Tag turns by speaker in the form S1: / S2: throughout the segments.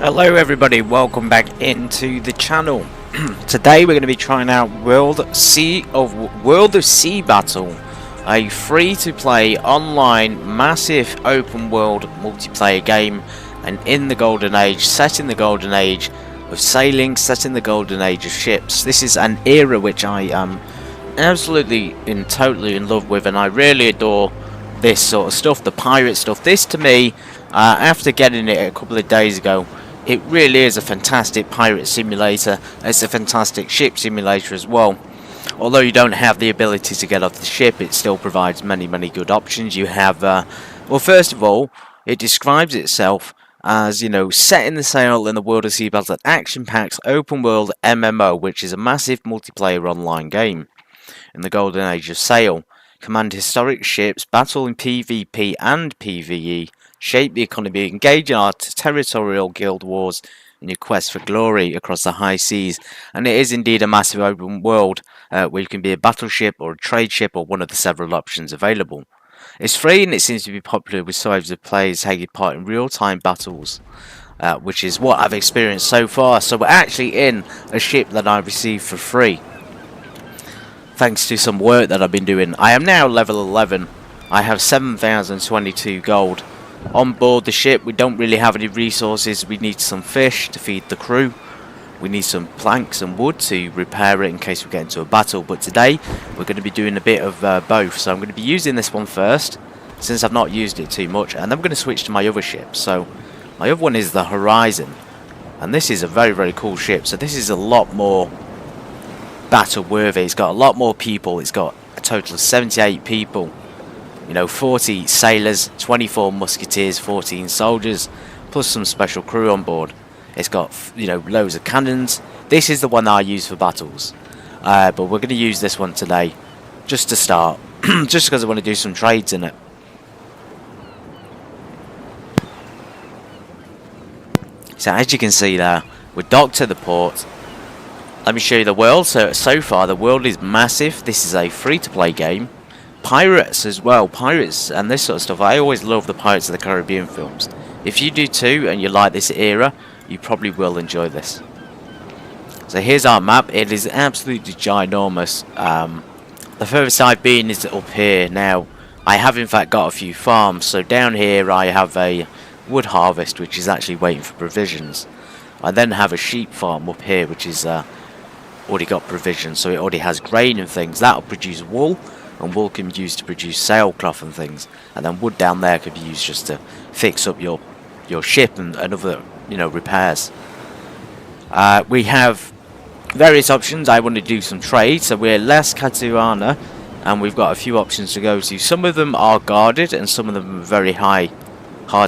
S1: Hello everybody, welcome back into the channel. Today we're going to be trying out World of Sea Battle, a free-to-play online massive open world multiplayer game, and in the golden age, set in the golden age of sailing, set in the golden age of ships. This is an era which I am absolutely totally in love with, and I really adore this sort of stuff, the pirate stuff. This to me, after getting it a couple of days ago, it really is a fantastic pirate simulator. It's a fantastic ship simulator as well. Although you don't have the ability to get off the ship, it still provides many good options. You have, well, first of all, it describes itself as, you know, setting the sail in the world of sea battle, an action-packed open world MMO, which is a massive multiplayer online game in the golden age of sail. Command historic ships, battle in PvP and PvE, shape the economy, engage in our territorial guild wars, and your quest for glory across the high seas. And it is indeed a massive open world where you can be a battleship or a trade ship or one of the several options available. It's free and it seems to be popular with survivors of players taking part in real-time battles, which is what I've experienced so far. So we're actually in a ship that I received for free, thanks to some work that I've been doing. I am now level 11. I have 7,022 gold. On board the ship, we don't really have any resources. We need some fish to feed the crew. We need some planks and wood to repair it in case we get into a battle. But today, we're going to be doing a bit of both. So I'm going to be using this one first, since I've not used it too much. And then we're going to switch to my other ship. So my other one is the Horizon. And this is a very cool ship. So this is a lot more battle worthy. It's got a lot more people. It's got a total of 78 people. You know, 40 sailors, 24 musketeers, 14 soldiers, plus some special crew on board. It's got, you know, loads of cannons. This is the one I use for battles. But we're going to use this one today, just to start. Just because I want to do some trades in it. So as you can see there, we're docked to the port. Let me show you the world. So far, the world is massive. This is a free-to-play game. Pirates as well, pirates and this sort of stuff. I always love the Pirates of the Caribbean films. If you do too and you like this era, you probably will enjoy this. So here's our map. It is absolutely ginormous. The furthest I've been is up here. Now I have in fact got a few farms. So down here I have a wood harvest, which is actually waiting for provisions. I then have a sheep farm up here, which is already got provisions, so it already has grain and things. That'll produce wool, and wool can be used to produce sailcloth and things, and then wood down there could be used just to fix up your ship and other, you know, repairs. We have various options. I want to do some trade, so we're Las Catuana, and we've got a few options to go to. Some of them are guarded and some of them are very hard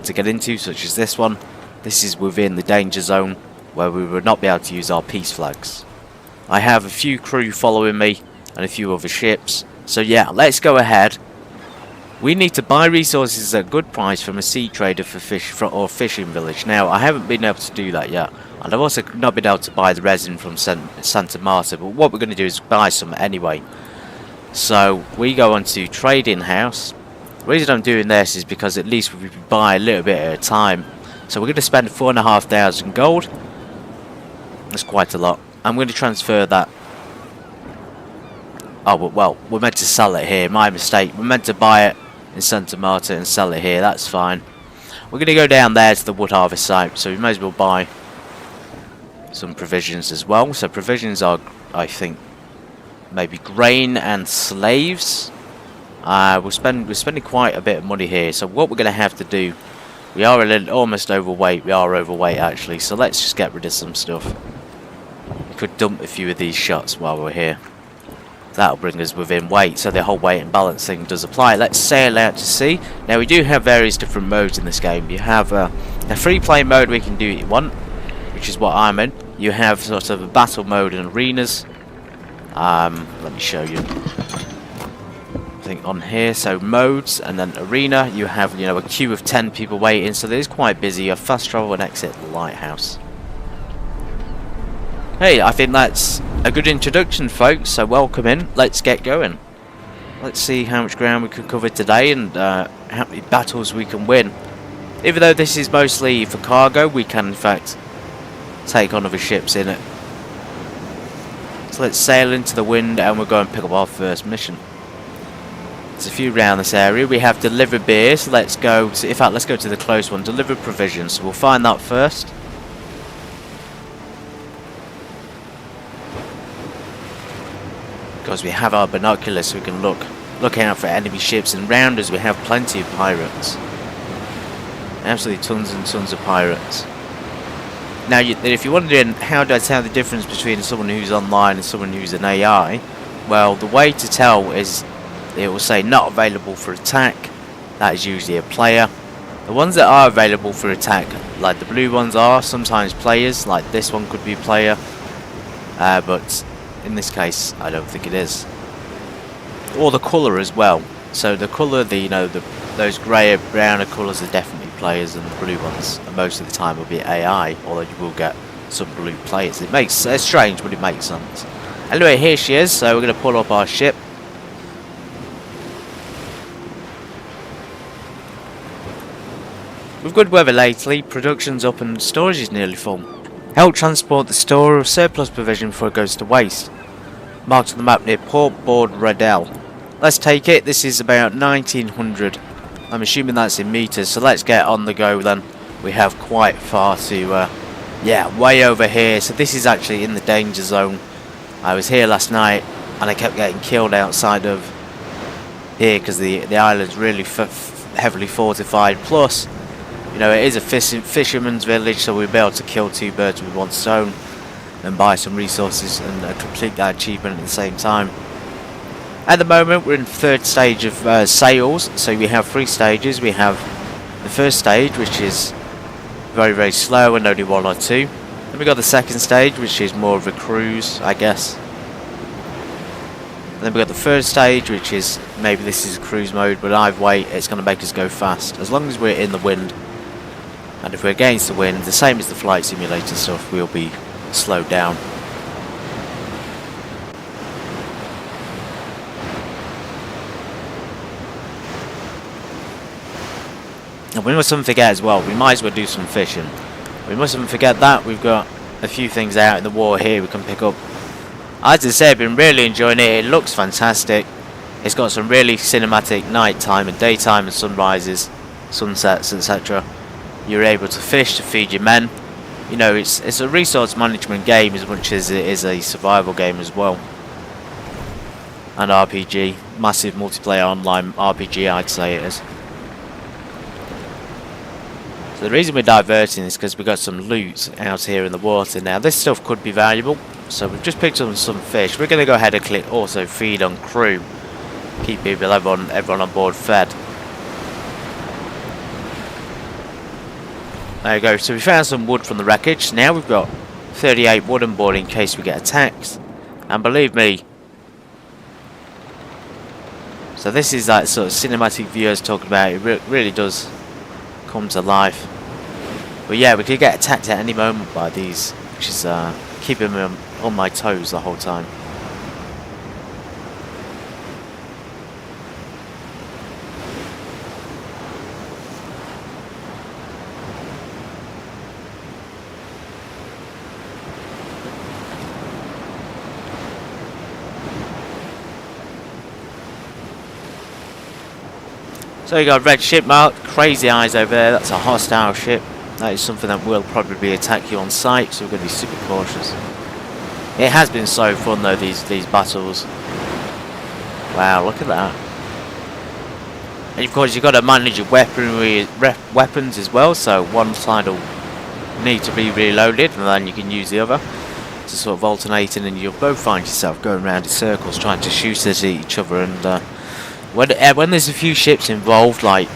S1: to get into, such as this one. This is within the danger zone where we would not be able to use our peace flags. I have a few crew following me and a few other ships. So yeah, let's go ahead. We need to buy resources at a good price from a sea trader for fishing village. Now, I haven't been able to do that yet. And I've also not been able to buy the resin from Santa Marta. But what we're going to do is buy some anyway. So we go on to trading house. The reason I'm doing this is because at least we can buy a little bit at a time. So we're going to spend 4,500 gold. That's quite a lot. I'm going to transfer that. Oh, well, we're meant to sell it here. My mistake. We're meant to buy it in Santa Marta and sell it here. That's fine. We're going to go down there to the wood harvest site. So we may as well buy some provisions as well. So provisions are, I think, maybe grain and slaves. We're spending quite a bit of money here. So what we're going to have to do, we are almost overweight. We are overweight, actually. So let's just get rid of some stuff. We could dump a few of these shots while we're here. That'll bring us within weight, so the whole weight and balance thing does apply. Let's sail out to sea. Now we do have various different modes in this game. You have a free play mode where you can do what you want, which is what I'm in. You have sort of a battle mode and arenas. Let me show you. I think on here, so modes and then arena. You have, you know, a queue of 10 people waiting, so it is quite busy. You have fast travel and exit the lighthouse. Hey, I think that's a good introduction, folks, so welcome in. Let's get going. Let's see how much ground we can cover today and how many battles we can win. Even though this is mostly for cargo, we can in fact take on other ships in it. So let's sail into the wind and we'll go and pick up our first mission. There's a few around this area. We have deliver beer, so let's go to, in fact let's go to the close one, deliver provisions. So we'll find that first. Because we have our binoculars so we can look out for enemy ships, and round us we have plenty of pirates. Absolutely tons and tons of pirates. Now, if you're wondering how do I tell the difference between someone who's online and someone who's an AI, well, the way to tell is it will say not available for attack. That is usually a player. The ones that are available for attack, like the blue ones, are sometimes players. Like this one could be a player, but in this case, I don't think it is. Or the colour as well. So the colour, those grey or browner colours are definitely players, and the blue ones most of the time will be AI, although you will get some blue players. It's strange, but it makes sense. Anyway, here she is, so we're going to pull up our ship. With good weather lately, production's up and storage is nearly full. Help transport the store of surplus provision before it goes to waste. Marked on the map near Port Board Redell. Let's take it. This is about 1900. I'm assuming that's in meters, so let's get on the go then. We have quite far to, yeah, way over here. So this is actually in the danger zone. I was here last night and I kept getting killed outside of here because the island's really heavily fortified. Plus, it is a fisherman's village, so we'll be able to kill two birds with one stone and buy some resources and complete that achievement at the same time. At the moment, we're in the third stage of sales, so we have 3 stages. We have the first stage, which is very, very slow and only 1 or 2. Then we got the second stage, which is more of a cruise, I guess. And then we got the third stage, which is, maybe this is cruise mode, but either way, it's going to make us go fast, as long as we're in the wind. And if we're against the wind, the same as the flight simulator stuff, we'll be slowed down. And we mustn't forget as well, we might as well do some fishing. We mustn't forget that we've got a few things out in the water here we can pick up. As I say, I've been really enjoying it. It looks fantastic. It's got some really cinematic nighttime and daytime and sunrises, sunsets, etc. You're able to fish to feed your men. It's a resource management game as much as it is a survival game as well. And RPG, massive multiplayer online RPG, I'd say it is. So the reason we're diverting is because we've got some loot out here in the water. Now this stuff could be valuable, so we've just picked up some fish. We're going to go ahead and click also feed on crew. Keep everyone on board fed. There you go, so we found some wood from the wreckage. Now we've got 38 wood on board in case we get attacked. And believe me, so this is that sort of cinematic view I was talking about. It really does come to life. But yeah, we could get attacked at any moment by these, which is keeping me on my toes the whole time. So you got a red ship mark, crazy eyes over there. That's a hostile ship. That is something that will probably attack you on sight, so we're going to be super cautious. It has been so fun though, these battles. Wow, look at that. And of course you've got to manage your weapons as well, so one side will need to be reloaded and then you can use the other. To sort of alternating, and you'll both find yourself going around in circles trying to shoot at each other. And when there's a few ships involved, like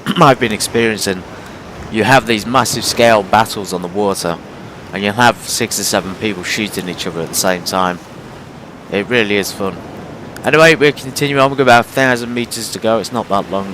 S1: I've been experiencing, you have these massive scale battles on the water and you'll have 6 or 7 people shooting each other at the same time. It really is fun. Anyway, we'll continue on. We've got about 1,000 meters to go. It's not that long.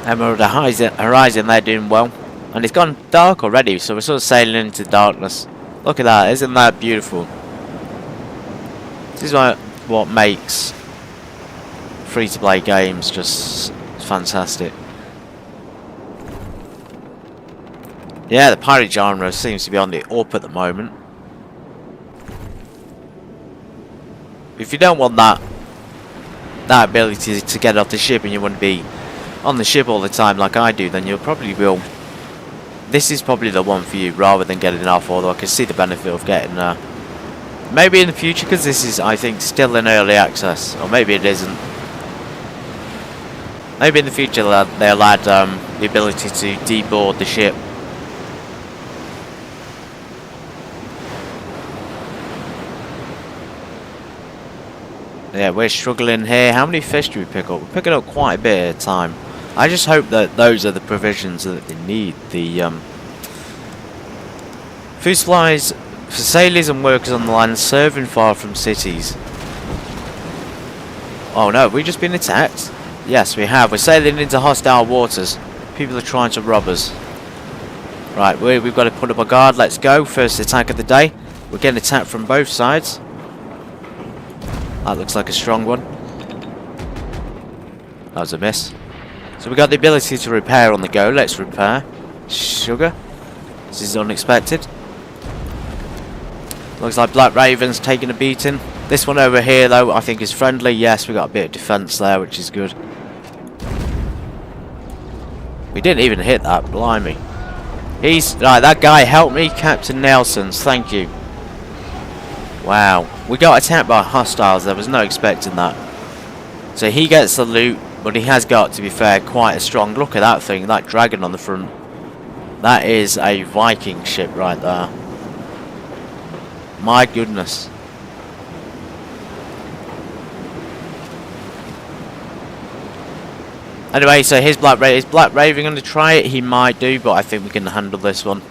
S1: Emerald Horizon, they're doing well. And it's gone dark already, so we're sort of sailing into darkness. Look at that, isn't that beautiful? This is what makes free-to-play games just fantastic. Yeah, the pirate genre seems to be on the up at the moment. If you don't want that ability to get off the ship and you want to be on the ship all the time like I do, then you probably will. This is probably the one for you rather than getting off, although I can see the benefit of getting maybe in the future, because this is, I think, still in early access, or maybe it isn't. Maybe in the future they'll add the ability to deboard the ship. Yeah, we're struggling here. How many fish do we pick up? We're picking up quite a bit at a time. I just hope that those are the provisions that they need. The food supplies for sailors and workers on the land serving far from cities. Oh no, have we just been attacked? Yes, we have. We're sailing into hostile waters. People are trying to rob us. Right, we've got to put up a guard. Let's go. First attack of the day. We're getting attacked from both sides. That looks like a strong one. That was a miss. So we got the ability to repair on the go. Let's repair. Sugar. This is unexpected. Looks like Black Raven's taking a beating. This one over here, though, I think is friendly. Yes, we got a bit of defense there, which is good. We didn't even hit that. Blimey. Right, that guy helped me. Captain Nelson's. Thank you. Wow. We got attacked by hostiles. There was no expecting that. So he gets the loot. But he has got, to be fair, quite a strong... Look at that thing, that dragon on the front. That is a Viking ship right there. My goodness. Anyway, so is Black Raven going to try it? He might do, but I think we can handle this one.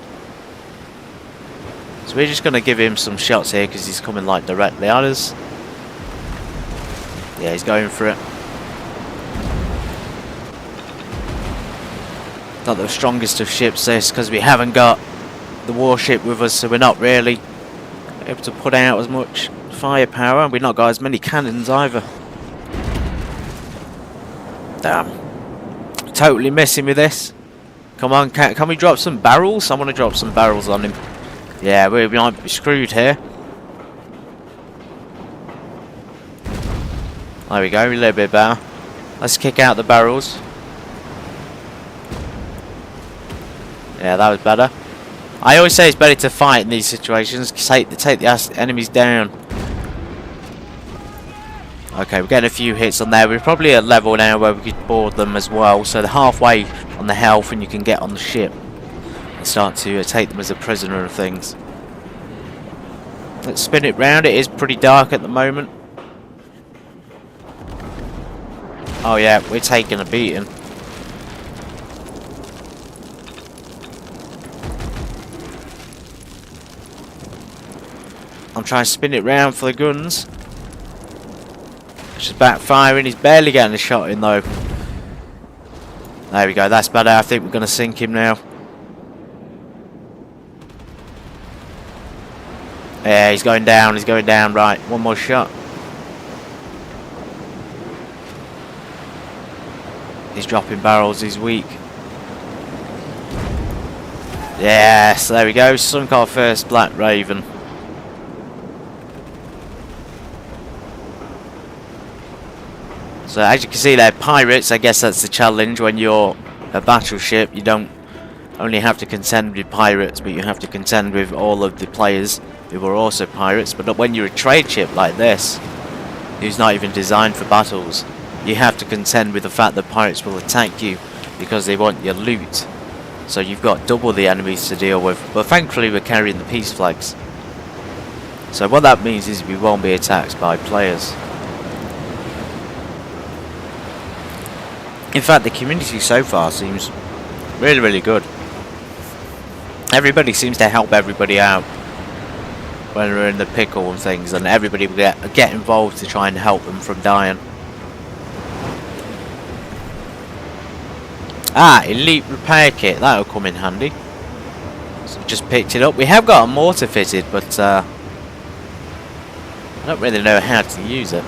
S1: So we're just going to give him some shots here, because he's coming like directly at us. Yeah, he's going for it. Not the strongest of ships this, because we haven't got the warship with us, so we're not really able to put out as much firepower, and we've not got as many cannons either. Damn. Totally missing with this. Come on, can we drop some barrels? I want to drop some barrels on him. Yeah, we might be screwed here. There we go, a little bit better. Let's kick out the barrels. Yeah, that was better. I always say it's better to fight in these situations. Take the enemies down. Okay, we're getting a few hits on there. We're probably at a level now where we could board them as well. So they're halfway on the health and you can get on the ship and start to take them as a prisoner and things. Let's spin it round. It is pretty dark at the moment. Oh yeah, we're taking a beating. I'm trying to spin it round for the guns. It's just backfiring. He's barely getting a shot in though. There we go. That's better. I think we're going to sink him now. Yeah, he's going down. He's going down. Right, one more shot. He's dropping barrels. He's weak. Yes, there we go. Sunk our first Black Raven. So as you can see, they're pirates. I guess that's the challenge when you're a battleship. You don't only have to contend with pirates, but you have to contend with all of the players who are also pirates. But when you're a trade ship like this, who's not even designed for battles, you have to contend with the fact that pirates will attack you because they want your loot. So you've got double the enemies to deal with. But thankfully we're carrying the peace flags. So what that means is we won't be attacked by players. In fact, the community so far seems really, really good. Everybody seems to help everybody out when we're in the pickle and things, and everybody will get involved to try and help them from dying. Ah, elite repair kit. That'll come in handy. So just picked it up. We have got a mortar fitted, but I don't really know how to use it.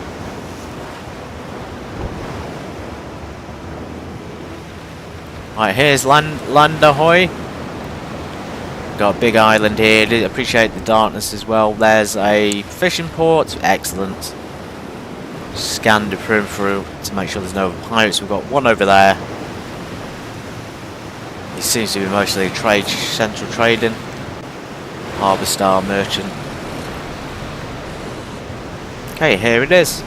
S1: Right, here's land ahoy. Got a big island here. Appreciate the darkness as well. There's a fishing port. Excellent. Scan the peripheral to make sure there's no pirates. We've got one over there. It seems to be mostly central trading. Harbour Star Merchant. Okay, here it is.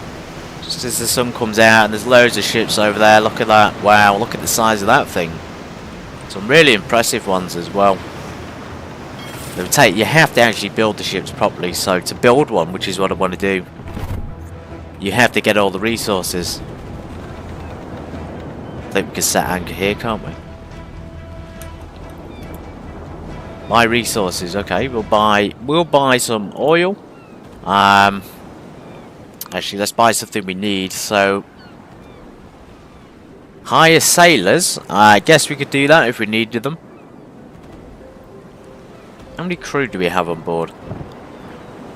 S1: Just as the sun comes out and there's loads of ships over there. Look at that. Wow, look at the size of that thing. Some really impressive ones as well. You have to actually build the ships properly. So to build one, which is what I want to do, you have to get all the resources. I think we can set anchor here, can't we? Buy resources. Okay, we'll buy some oil. Actually, let's buy something we need. So, hire sailors. I guess we could do that if we needed them. How many crew do we have on board?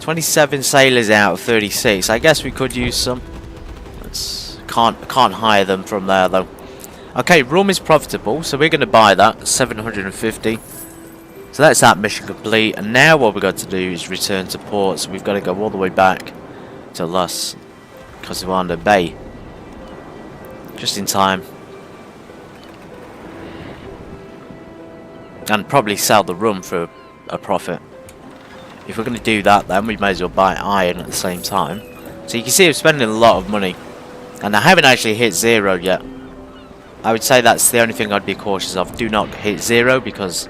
S1: 27 sailors out of 36. I guess we could use some. Can't hire them from there though. Okay, room is profitable, so we're going to buy that. 750. So that's that mission complete. And now what we've got to do is return to port. So we've got to go all the way back to Los Cosivanda Bay. Just in time. And probably sell the room for a profit. If we're going to do that, then we may as well buy iron at the same time. So you can see I'm spending a lot of money. And I haven't actually hit 0 yet. I would say that's the only thing I'd be cautious of. Do not hit 0 because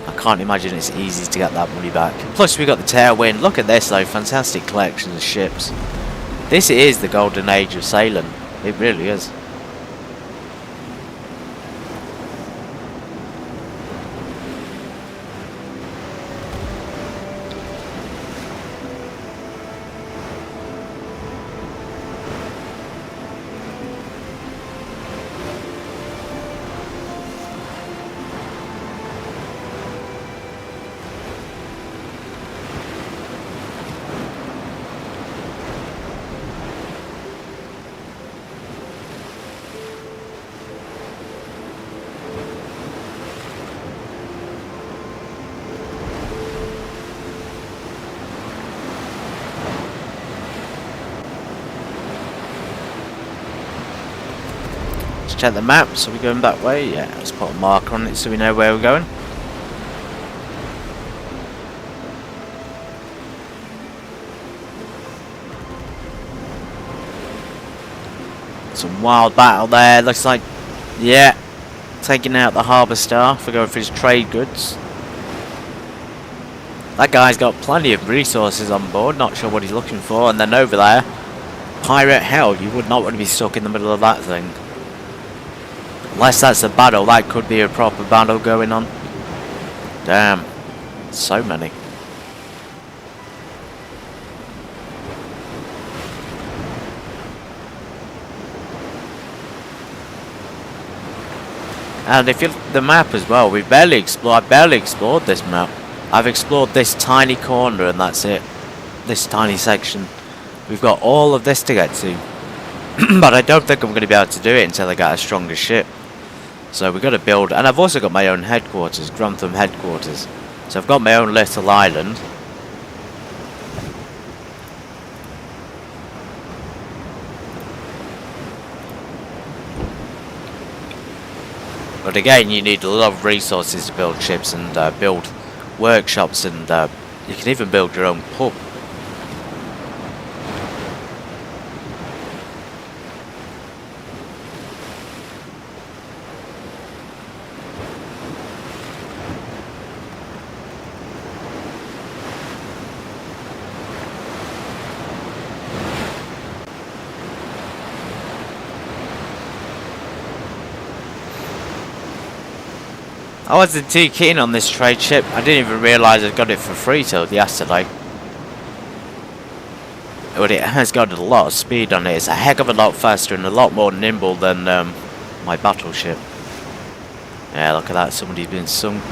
S1: I can't imagine it's easy to get that money back. Plus we got the tailwind. Look at this though, fantastic collection of ships. This is the golden age of sailing. It really is. Check the map, so we're going that way. Yeah, let's put a marker on it so we know where we're going. Some wild battle there, looks like, yeah, taking out the Harbour Star for going for his trade goods. That guy's got plenty of resources on board, not sure what he's looking for. And then over there, pirate hell, you would not want to be stuck in the middle of that thing. Unless that's a battle, that could be a proper battle going on. Damn, so many. And if you look at the map as well, I barely explored this map. I've explored this tiny corner and that's it. This tiny section. We've got all of this to get to. But I don't think I'm going to be able to do it until I get a stronger ship. So we've got to build, and I've also got my own headquarters, Grantham headquarters. So I've got my own little island. But again, you need a lot of resources to build ships and build workshops, and you can even build your own pub. I wasn't too keen on this trade ship. I didn't even realise I got it for free till yesterday. But it has got a lot of speed on it. It's a heck of a lot faster and a lot more nimble than my battleship. Yeah, look at that, somebody's been sunk.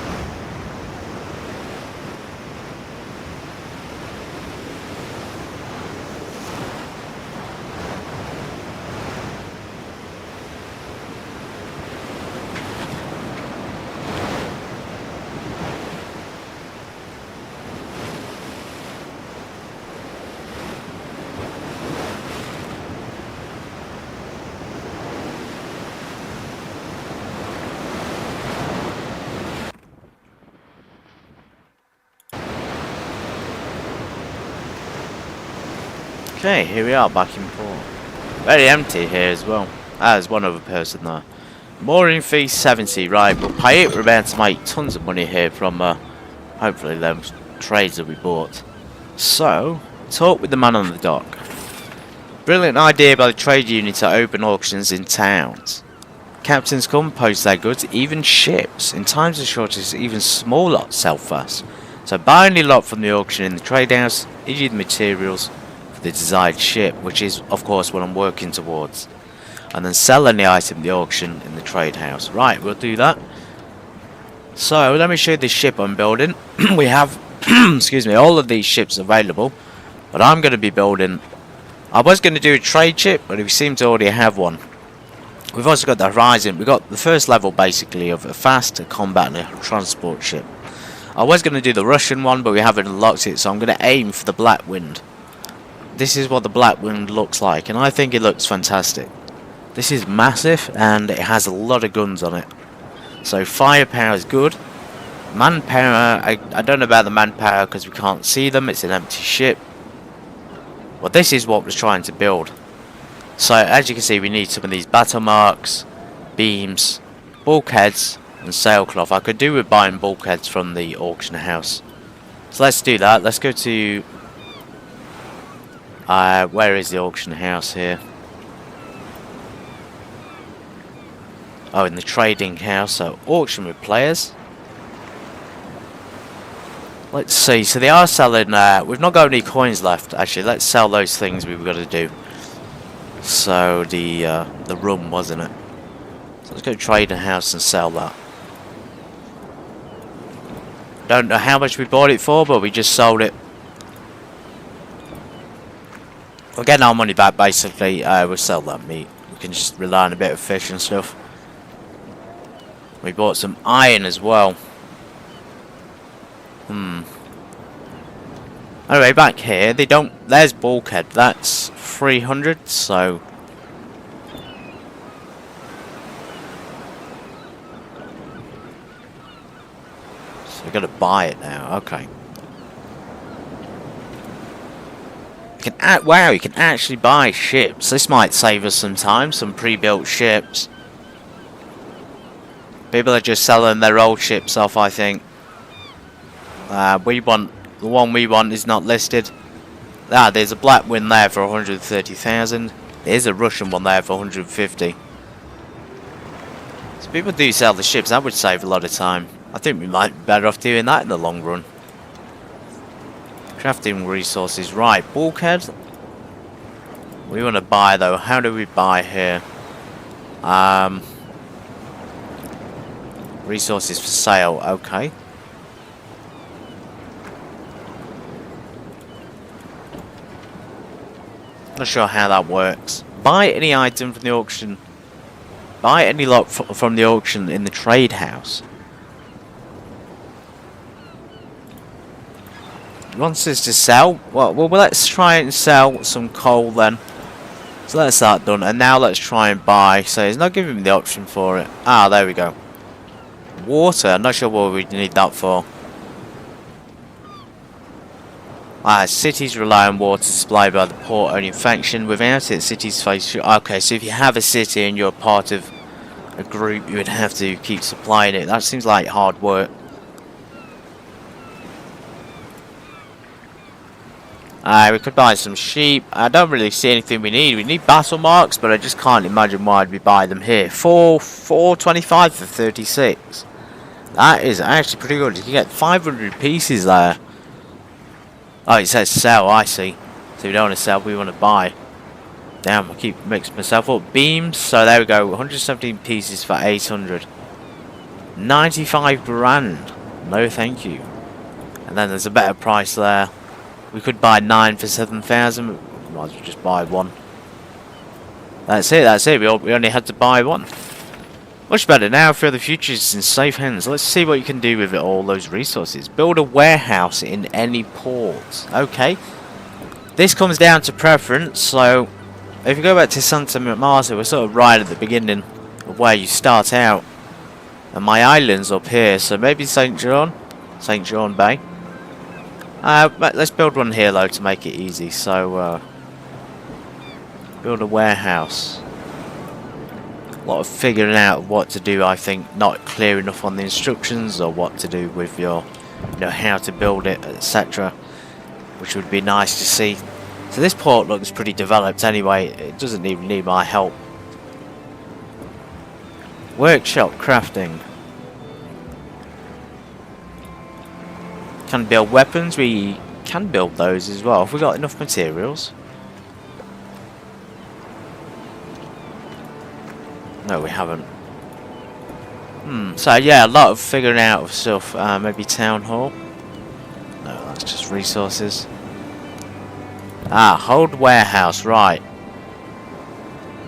S1: Okay, here we are back in port. Very empty here as well. Ah, there's one other person there. Mooring fee 70, right, we'll pay it. We're about to make tons of money here from hopefully them trades that we bought. So, talk with the man on the dock. Brilliant idea by the trade union to open auctions in towns. Captains come, post their goods, even ships. In times of shortage, even small lots sell fast. So buy any lot from the auction in the trade house, issue the materials for the desired ship, which is of course what I'm working towards. And then sell any item in the auction in the trade house. Right, we'll do that. So let me show you the ship I'm building. We have excuse me, all of these ships available. But I'm going to be building, I was going to do a trade ship, but we seem to already have one. We've also got the Horizon. We've got the first level basically of a fast combat and a transport ship. I was going to do the Russian one, but we haven't unlocked it, so I'm going to aim for the Black Wind. This is what the Black Wind looks like, and I think it looks fantastic. This is massive, and it has a lot of guns on it. So firepower is good. Manpower, I don't know about the manpower because we can't see them. It's an empty ship. Well, this is what we're trying to build. So as you can see, we need some of these battle marks, beams, bulkheads and sailcloth. I could do with buying bulkheads from the auction house. So let's do that. Let's go to where is the auction house here? Oh, in the trading house. So auction with players. Let's see. So they are selling. We've not got any coins left. Actually, let's sell those things we've got to do. So the rum, wasn't it? So let's go to trading house and sell that. Don't know how much we bought it for, but we just sold it. We're getting our money back basically. We'll sell that meat. We can just rely on a bit of fish and stuff. We bought some iron as well. Anyway, back here, they don't. There's bulkhead. That's 300. So we're gonna buy it now. Okay. You can wow, you can actually buy ships. This might save us some time. Some pre-built ships. People are just selling their old ships off, I think. We want the one we want is not listed. Ah, there's a Black Wind there for 130,000. There's a Russian one there for 150. So people do sell the ships. That would save a lot of time. I think we might be better off doing that in the long run. Crafting resources, right? Bulkhead. We want to buy though. How do we buy here? Resources for sale. Okay. Not sure how that works. Buy any item from the auction. Buy any lot from the auction in the trade house. It wants us to sell. Well, let's try and sell some coal then. So that's that done. And now let's try and buy. So it's not giving me the option for it. Ah, there we go. Water. I'm not sure what we need that for. Cities rely on water supplied by the port-owning faction. Without it, cities face... Okay, so if you have a city and you're part of a group, you would have to keep supplying it. That seems like hard work. We could buy some sheep. I don't really see anything we need. We need battle marks, but I just can't imagine why we buy them here. 425 for 36. That is actually pretty good. You can get 500 pieces there. Oh, it says sell, I see. So we don't want to sell, we want to buy. Damn, I keep mixing myself up. Beams, so there we go. 117 pieces for 800. 95 grand. No thank you. And then there's a better price there. We could buy 9 for 7,000. Might as well just buy one. That's it. We only had to buy one. Much better now. For the future, it's in safe hands. Let's see what you can do with it, all those resources. Build a warehouse in any port. Okay. This comes down to preference. So, if you go back to Santa Marta, we're sort of right at the beginning of where you start out. And my island's up here, so maybe St. John Bay. Let's build one here though to make it easy. So, build a warehouse. A lot of figuring out what to do, I think. Not clear enough on the instructions or what to do with your, how to build it, etc. Which would be nice to see. So this port looks pretty developed anyway. It doesn't even need my help. Workshop crafting. Can build weapons. We can build those as well. Have we got enough materials? No, we haven't. So yeah, a lot of figuring out of stuff. Maybe town hall. No, that's just resources. Hold warehouse. Right.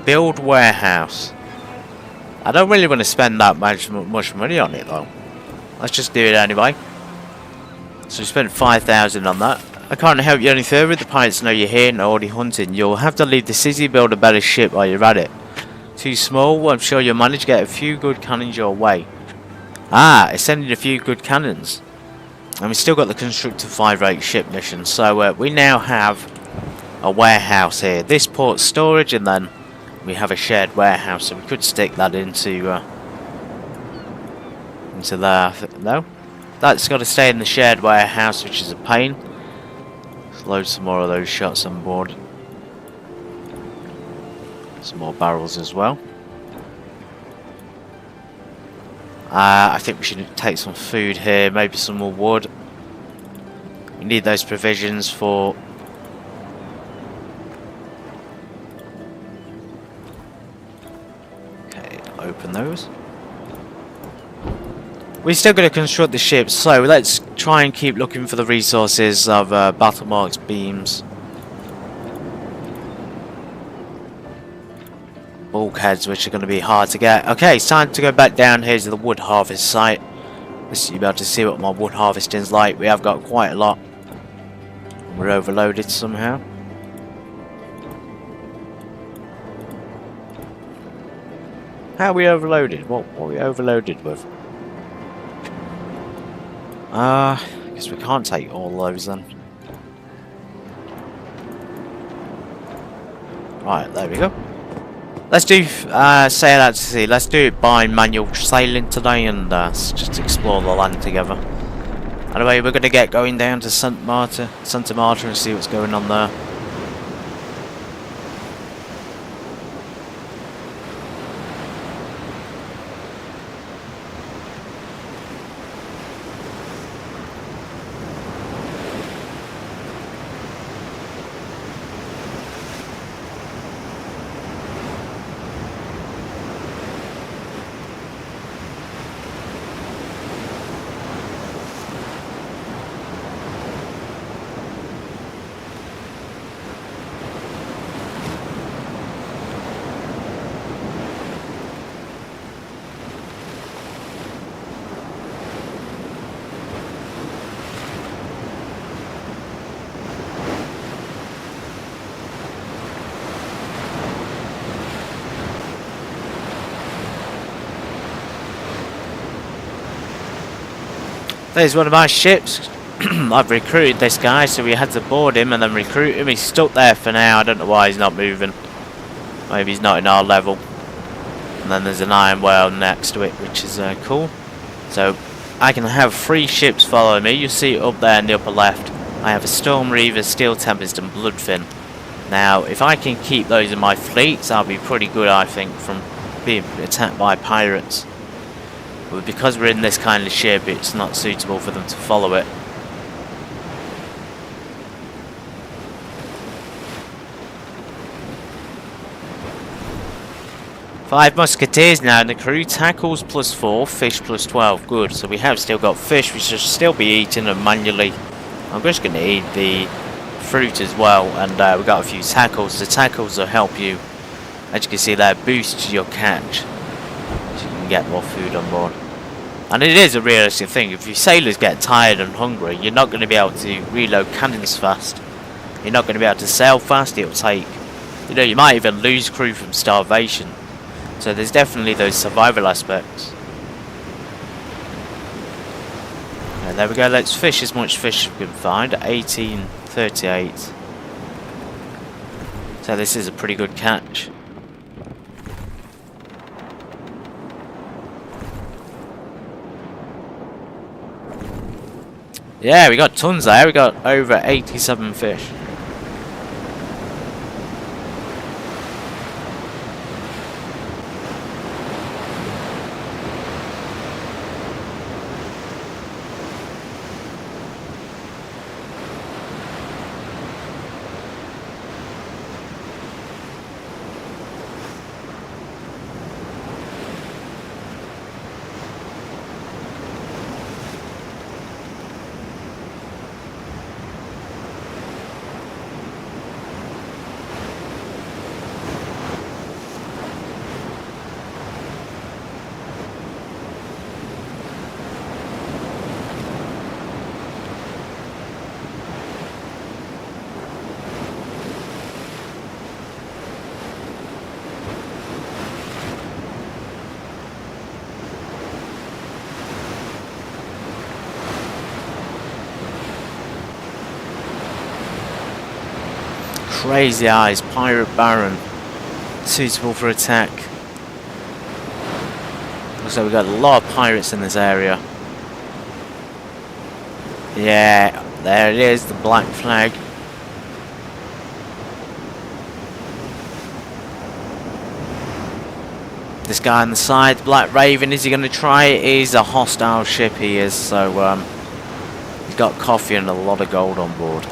S1: Build warehouse. I don't really want to spend that much money on it though. Let's just do it anyway. So we spent 5,000 on that. I can't help you any further. The pirates know you're here and are already hunting. You'll have to leave the city, build a better ship while you're at it. Too small? Well, I'm sure you'll manage to get a few good cannons your way. It's sending a few good cannons. And we still got the construct a 5-rate ship mission. So we now have a warehouse here. This port's storage, and then we have a shared warehouse. So we could stick that into there. No? That's got to stay in the shared warehouse, which is a pain. Let's load some more of those shots on board. Some more barrels as well. I think we should take some food here, maybe some more wood. We need those provisions for... Okay, open those. We're still going to construct the ship, so let's try and keep looking for the resources of battle marks, beams, bulkheads, which are going to be hard to get. Okay, it's time to go back down here to the wood harvest site. Let's be able to see what my wood harvesting is like. We have got quite a lot. We're overloaded somehow. How are we overloaded? What are we overloaded with? I guess we can't take all those then. Right, there we go. Let's do sail out to sea. Let's do it by manual sailing today and just explore the land together. Anyway, we're going to get going down to Santa Marta and see what's going on there. There's one of my ships. I've recruited this guy, so we had to board him and then recruit him. He's stuck there for now. I don't know why he's not moving. Maybe he's not in our level. And then there's an iron whale next to it, which is cool. So I can have 3 ships follow me. You see it up there in the upper left. I have a Storm Reaver, Steel Tempest and Bloodfin. Now, if I can keep those in my fleets, I'll be pretty good, I think, from being attacked by pirates. But because we're in this kind of ship, it's not suitable for them to follow it. 5 musketeers now, and the crew. Tackles +4, fish +12. Good. So we have still got fish. We should still be eating them manually. I'm just going to eat the fruit as well, and we got a few tackles. The tackles will help you, as you can see there, boost your catch, so you can get more food on board. And it is a realistic thing. If your sailors get tired and hungry, you're not going to be able to reload cannons fast. You're not going to be able to sail fast. It'll take, you know, you might even lose crew from starvation. So there's definitely those survival aspects. And there we go. Let's fish as much fish as we can find. 1838. So this is a pretty good catch. Yeah, we got tons there. We got over 87 fish. Crazy eyes, pirate baron, suitable for attack. Looks like we've got a lot of pirates in this area. Yeah, there it is, the black flag. This guy on the side, Black Raven, is he going to try it? He's a hostile ship, he is, so he's got coffee and a lot of gold on board.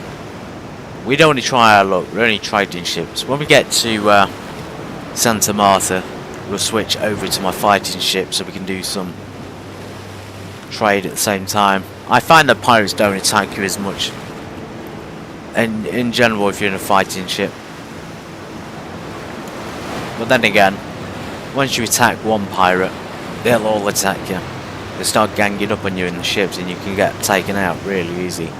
S1: We don't want to try our luck, we're only trading ships. When we get to Santa Marta, we'll switch over to my fighting ship so we can do some trade at the same time. I find that pirates don't attack you as much, and in general if you're in a fighting ship. But then again, once you attack one pirate, they'll all attack you. They'll start ganging up on you in the ships and you can get taken out really easy.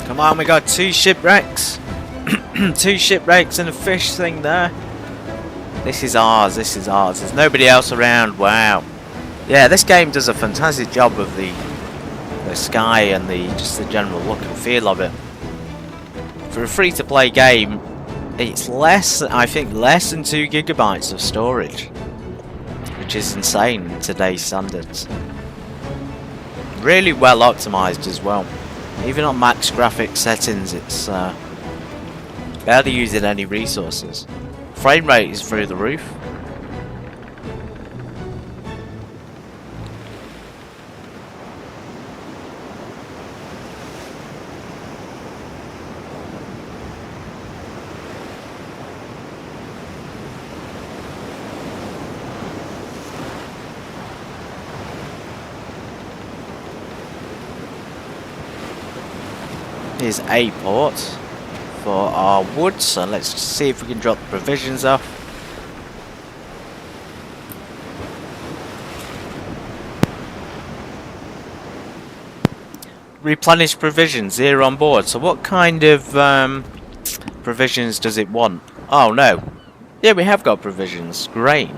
S1: Come on, we got 2 shipwrecks. 2 shipwrecks and a fish thing there. This is ours, this is ours. There's nobody else around, wow. Yeah, this game does a fantastic job of the sky and just the general look and feel of it. For a free-to-play game, it's I think less than 2 gigabytes of storage, which is insane in today's standards. Really well optimized as well. Even on max graphics settings, it's barely using any resources. Frame rate is through the roof. Here's a port for our wood, so let's see if we can drop the provisions off. Replenish provisions here on board. So what kind of provisions does it want? Oh no. Yeah, we have got provisions. Great.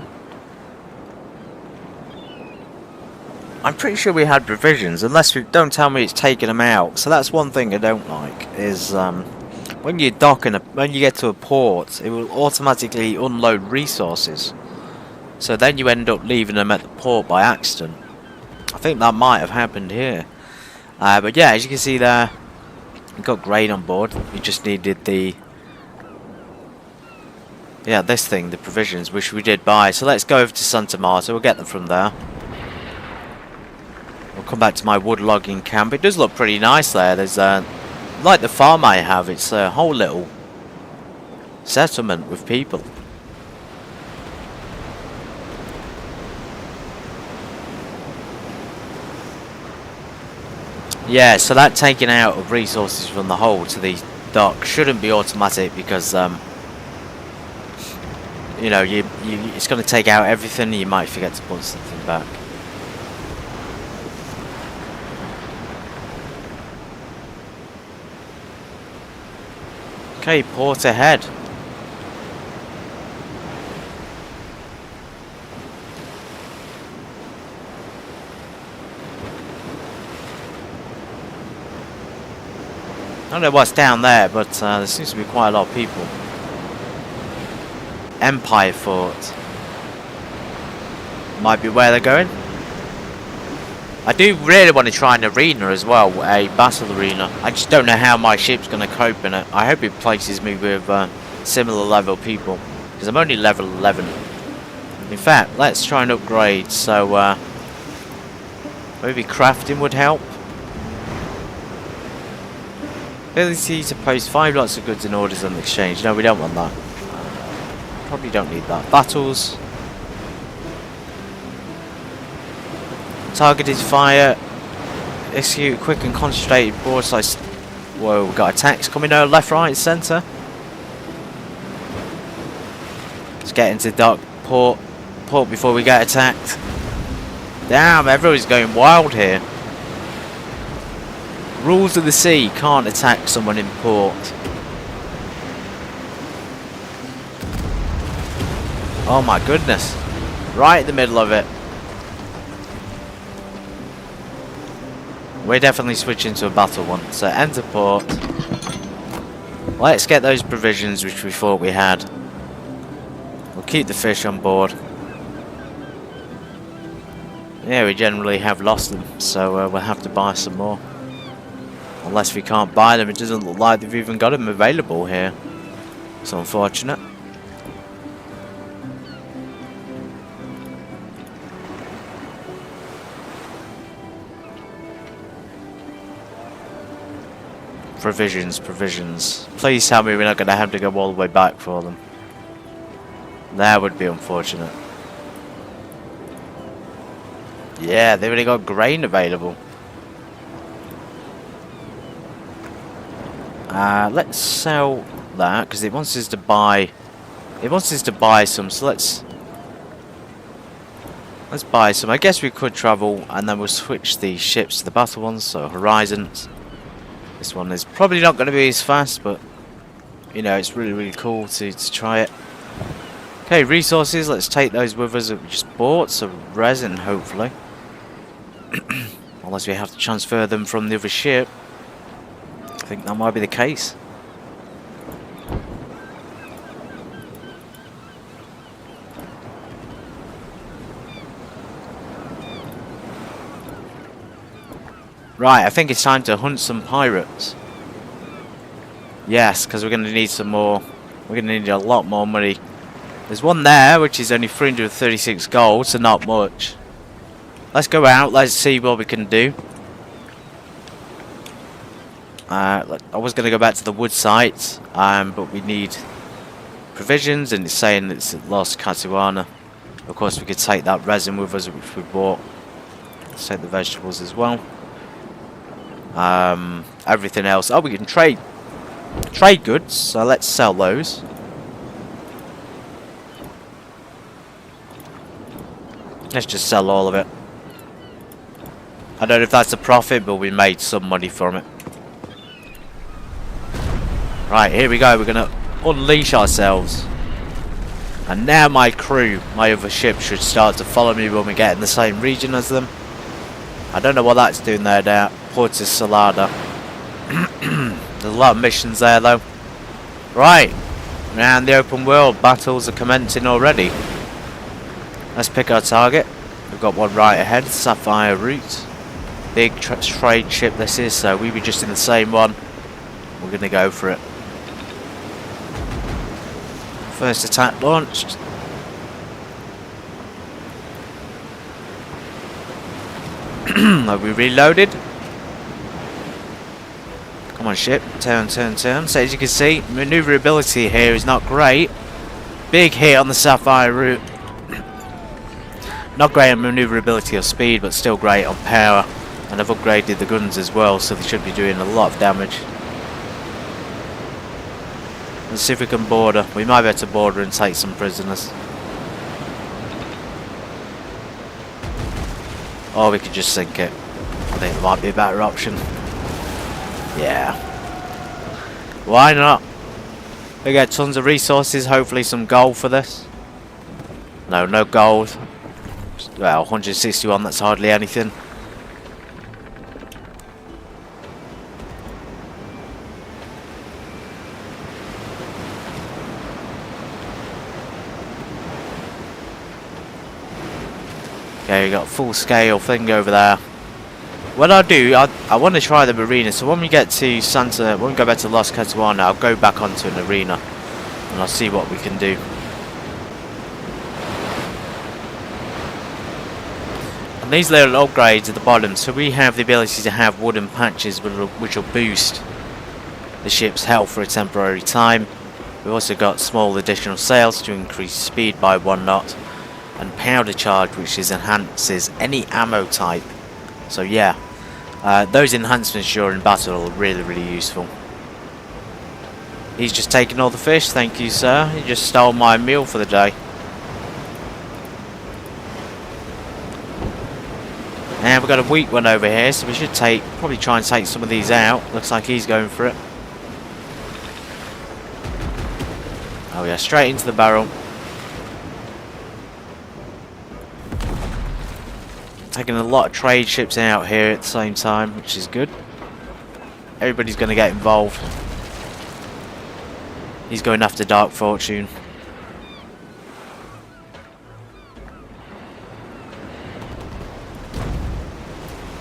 S1: I'm pretty sure we had provisions, unless we don't tell me it's taken them out. So that's one thing I don't like, is when you dock when you get to a port, it will automatically unload resources. So then you end up leaving them at the port by accident. I think that might have happened here. But yeah, as you can see there, we got grain on board. We just needed the... yeah, this thing, the provisions, which we did buy. So let's go over to Santa Marta. We'll get them from there. We'll come back to my wood logging camp. It does look pretty nice there. There's like the farm I have, it's a whole little settlement with people. Yeah, so that taking out of resources from the hold to the dock shouldn't be automatic because you know, it's going to take out everything. You might forget to put something back. Okay, port ahead. I don't know what's down there, but there seems to be quite a lot of people. Empire Fort. Might be where they're going. I do really want to try an arena as well, a battle arena. I just don't know how my ship's going to cope in it. I hope it places me with similar level people, because I'm only level 11. In fact, let's try and upgrade. So maybe crafting would help. Ability to post 5 lots of goods and orders on exchange. No, we don't want that. Probably don't need that. Battles. Targeted fire. Execute quick and concentrated broadside. Whoa, we've got attacks coming out left, right, centre. Let's get into dock. Port before we get attacked. Damn, everybody's going wild here. Rules of the sea, can't attack someone in port. Oh my goodness. Right in the middle of it. We're definitely switching to a battle one. So enter port. Let's get those provisions which we thought we had. We'll keep the fish on board. Yeah, we generally have lost them, so we'll have to buy some more. Unless we can't buy them, it doesn't look like they've even got them available here. It's unfortunate. Provisions. Please tell me we're not going to have to go all the way back for them. That would be unfortunate. Yeah, they've already got grain available. Let's sell that because it wants us to buy. It wants us to buy some. So let's buy some. I guess we could travel and then we'll switch the ships to the battle ones. So Horizons. This one is probably not going to be as fast, but you know, it's really cool to try it. Okay, resources. Let's take those with us that we just bought. So resin, hopefully. Unless we have to transfer them from the other ship. I think that might be the case. Right, I think it's time to hunt some pirates. Yes, because we're going to need some more. We're going to need a lot more money. There's one there, which is only 336 gold, so not much. Let's go out, let's see what we can do. I was going to go back to the wood site, but we need provisions, and it's saying it's at Los Catuana. Of course, we could take that resin with us, which we bought. Let's take the vegetables as well. Everything else. Oh, we can trade goods, so let's sell those. Let's just sell all of it. I don't know if that's a profit, but we made some money from it. Right, here we go. We're going to unleash ourselves. And now my crew, my other ship, should start to follow me when we get in the same region as them. I don't know what that's doing there now. Porta Salada. There's a lot of missions there though. Right. Around the open world, battles are commencing already. Let's pick our target. We've got one right ahead, Sapphire Route. Big trade ship this is, so we were just in the same one. We're going to go for it. First attack launched. Have we reloaded? Come on ship, turn, turn, turn. So as you can see, maneuverability here is not great. Big hit on the Sapphire Route. Not great on maneuverability or speed, but still great on power. And I've upgraded the guns as well, so they should be doing a lot of damage. Let's see if we can border. We might be able to border and take some prisoners. Or we could just sink it. I think it might be a better option. Yeah. Why not? We get tons of resources, hopefully some gold for this. No, no gold. Well, 161, that's hardly anything. Okay, we got a full scale thing over there. What I'll do, I want to try the arena, so when we get to when we go back to Los Catuana, I'll go back onto an arena and I'll see what we can do. And these little upgrades at the bottom, so we have the ability to have wooden patches which will boost the ship's health for a temporary time. We've also got small additional sails to increase speed by 1 knot. And powder charge, which enhances any ammo type. So yeah, those enhancements during battle are really, really useful. He's just taking all the fish, thank you sir. He just stole my meal for the day. And we've got a weak one over here, so we should probably try and take some of these out. Looks like he's going for it. Oh yeah, straight into the barrel. Taking a lot of trade ships out here at the same time, which is good. Everybody's going to get involved. He's going after Dark Fortune.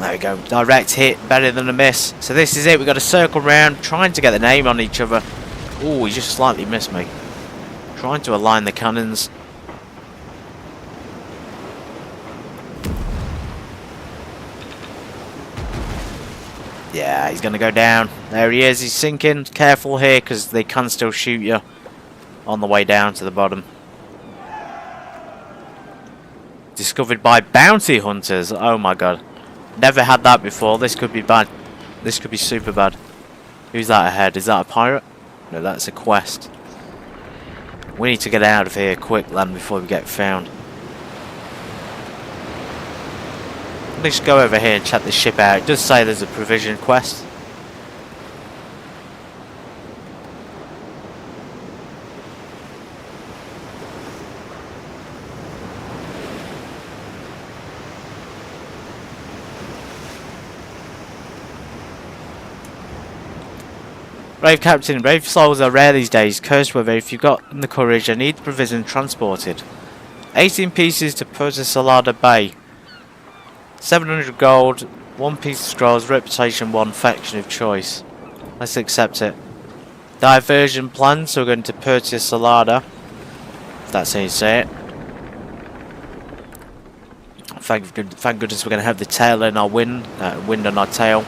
S1: There we go. Direct hit, better than a miss. So this is it. We've got to circle around, trying to get the name on each other. Oh, he just slightly missed me. Trying to align the cannons. Yeah, he's going to go down. There he is. He's sinking. Careful here because they can still shoot you on the way down to the bottom. Discovered by bounty hunters. Oh my god. Never had that before. This could be bad. This could be super bad. Who's that ahead? Is that a pirate? No, that's a quest. We need to get out of here quick, then, before we get found. Let's go over here and check the ship out. It does say there's a provision quest. Brave Captain, brave souls are rare these days. Cursed weather, if you've got the courage, I need provision transported. 18 pieces to Puerto Salada Bay. 700 gold, 1 piece of scrolls, reputation 1, faction of choice. Let's accept it. Diversion plan, so we're going to Puerto Salada. If that's how you say it. Thank goodness we're going to have the tail in our wind on our tail.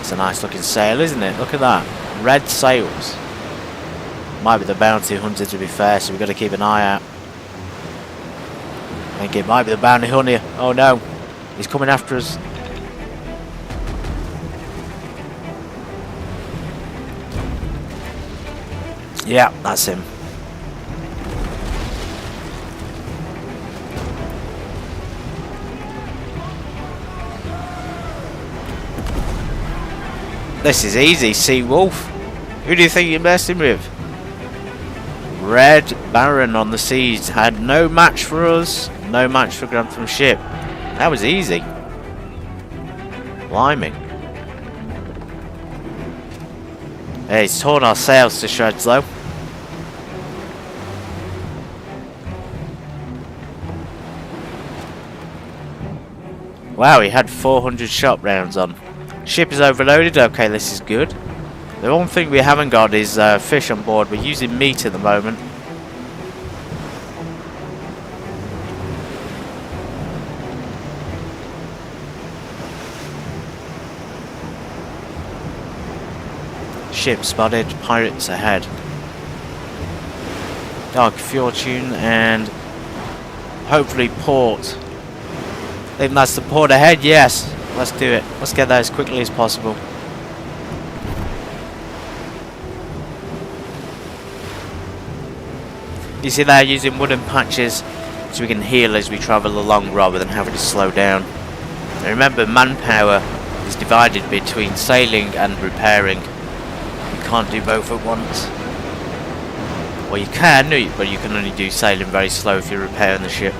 S1: It's a nice looking sail, isn't it? Look at that. Red sails. Might be the bounty hunter, to be fair, so we've got to keep an eye out. I think it might be the bounty hunter. Oh no. He's coming after us. Yeah, that's him. This is easy, Sea Wolf. Who do you think you're messing with? Red Baron on the seas had no match for us, no match for Grantham ship. That was easy. Blimey. Hey, he's torn our sails to shreds though. Wow, he had 400 shot rounds on. Ship is overloaded. Okay, this is good. The one thing we haven't got is fish on board. We're using meat at the moment. Ship spotted. Pirates ahead. Dark Fortune and hopefully port. I think that's the port ahead. Yes, let's do it. Let's get there as quickly as possible. You see they're using wooden patches so we can heal as we travel along rather than having to slow down. And remember, manpower is divided between sailing and repairing. You can't do both at once. Well, you can, but you can only do sailing very slow if you're repairing the ship.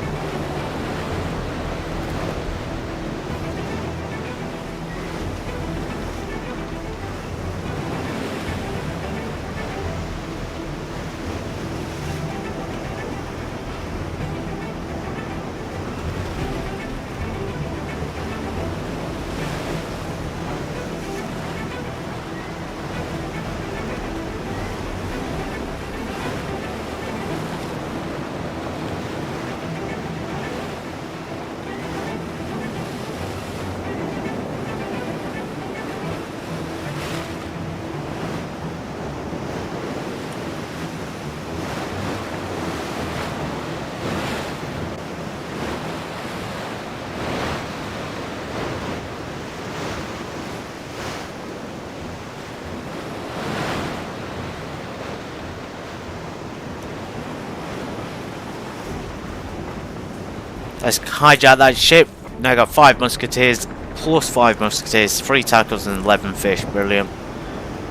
S1: Let's hijack that ship. Now got 5 musketeers, plus 5 musketeers, 3 tackles and 11 fish. Brilliant.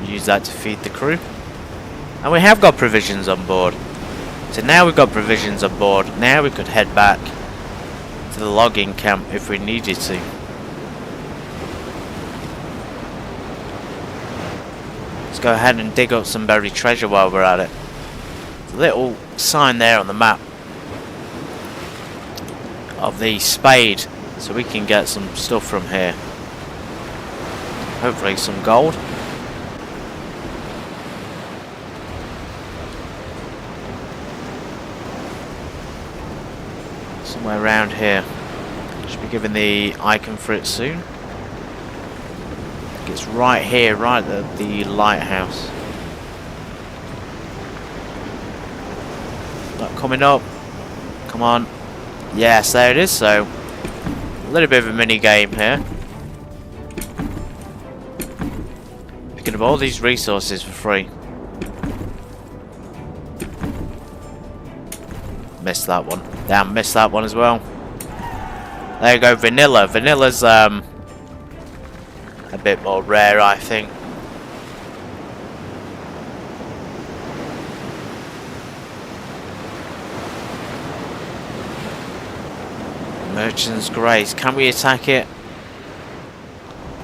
S1: Use that to feed the crew. And we have got provisions on board. So now we've got provisions on board. Now we could head back to the logging camp if we needed to. Let's go ahead and dig up some buried treasure while we're at it. There's a little sign there on the map of the spade, so we can get some stuff from here. Hopefully some gold. Somewhere around here. Should be given the icon for it soon. I think it's right here, right at the lighthouse. Not coming up. Come on. Yes, there it is. So a little bit of a mini game here. Picking up all these resources for free. Missed that one. Damn, missed that one as well. There you go, vanilla. Vanilla's a bit more rare, I think. Merchant's Grace. Can we attack it?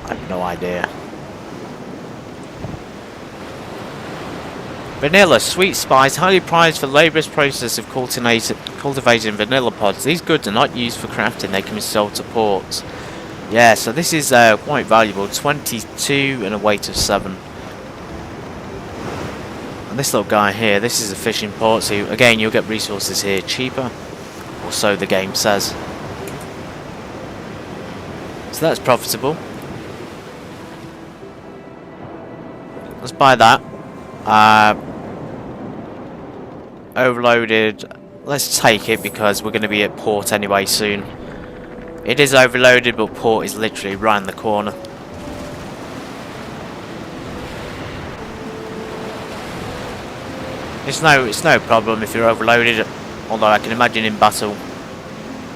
S1: I have no idea. Vanilla, sweet spice, highly prized for the laborious process of cultivating vanilla pods. These goods are not used for crafting, they can be sold to ports. Yeah, so this is quite valuable. 22 and a weight of 7. And this little guy here, this is a fishing port, so again you'll get resources here cheaper, or so the game says. So that's profitable. Let's buy that. Overloaded. Let's take it because we're going to be at port anyway soon. It is overloaded, but port is literally right in the corner. It's no problem if you're overloaded, although I can imagine in battle.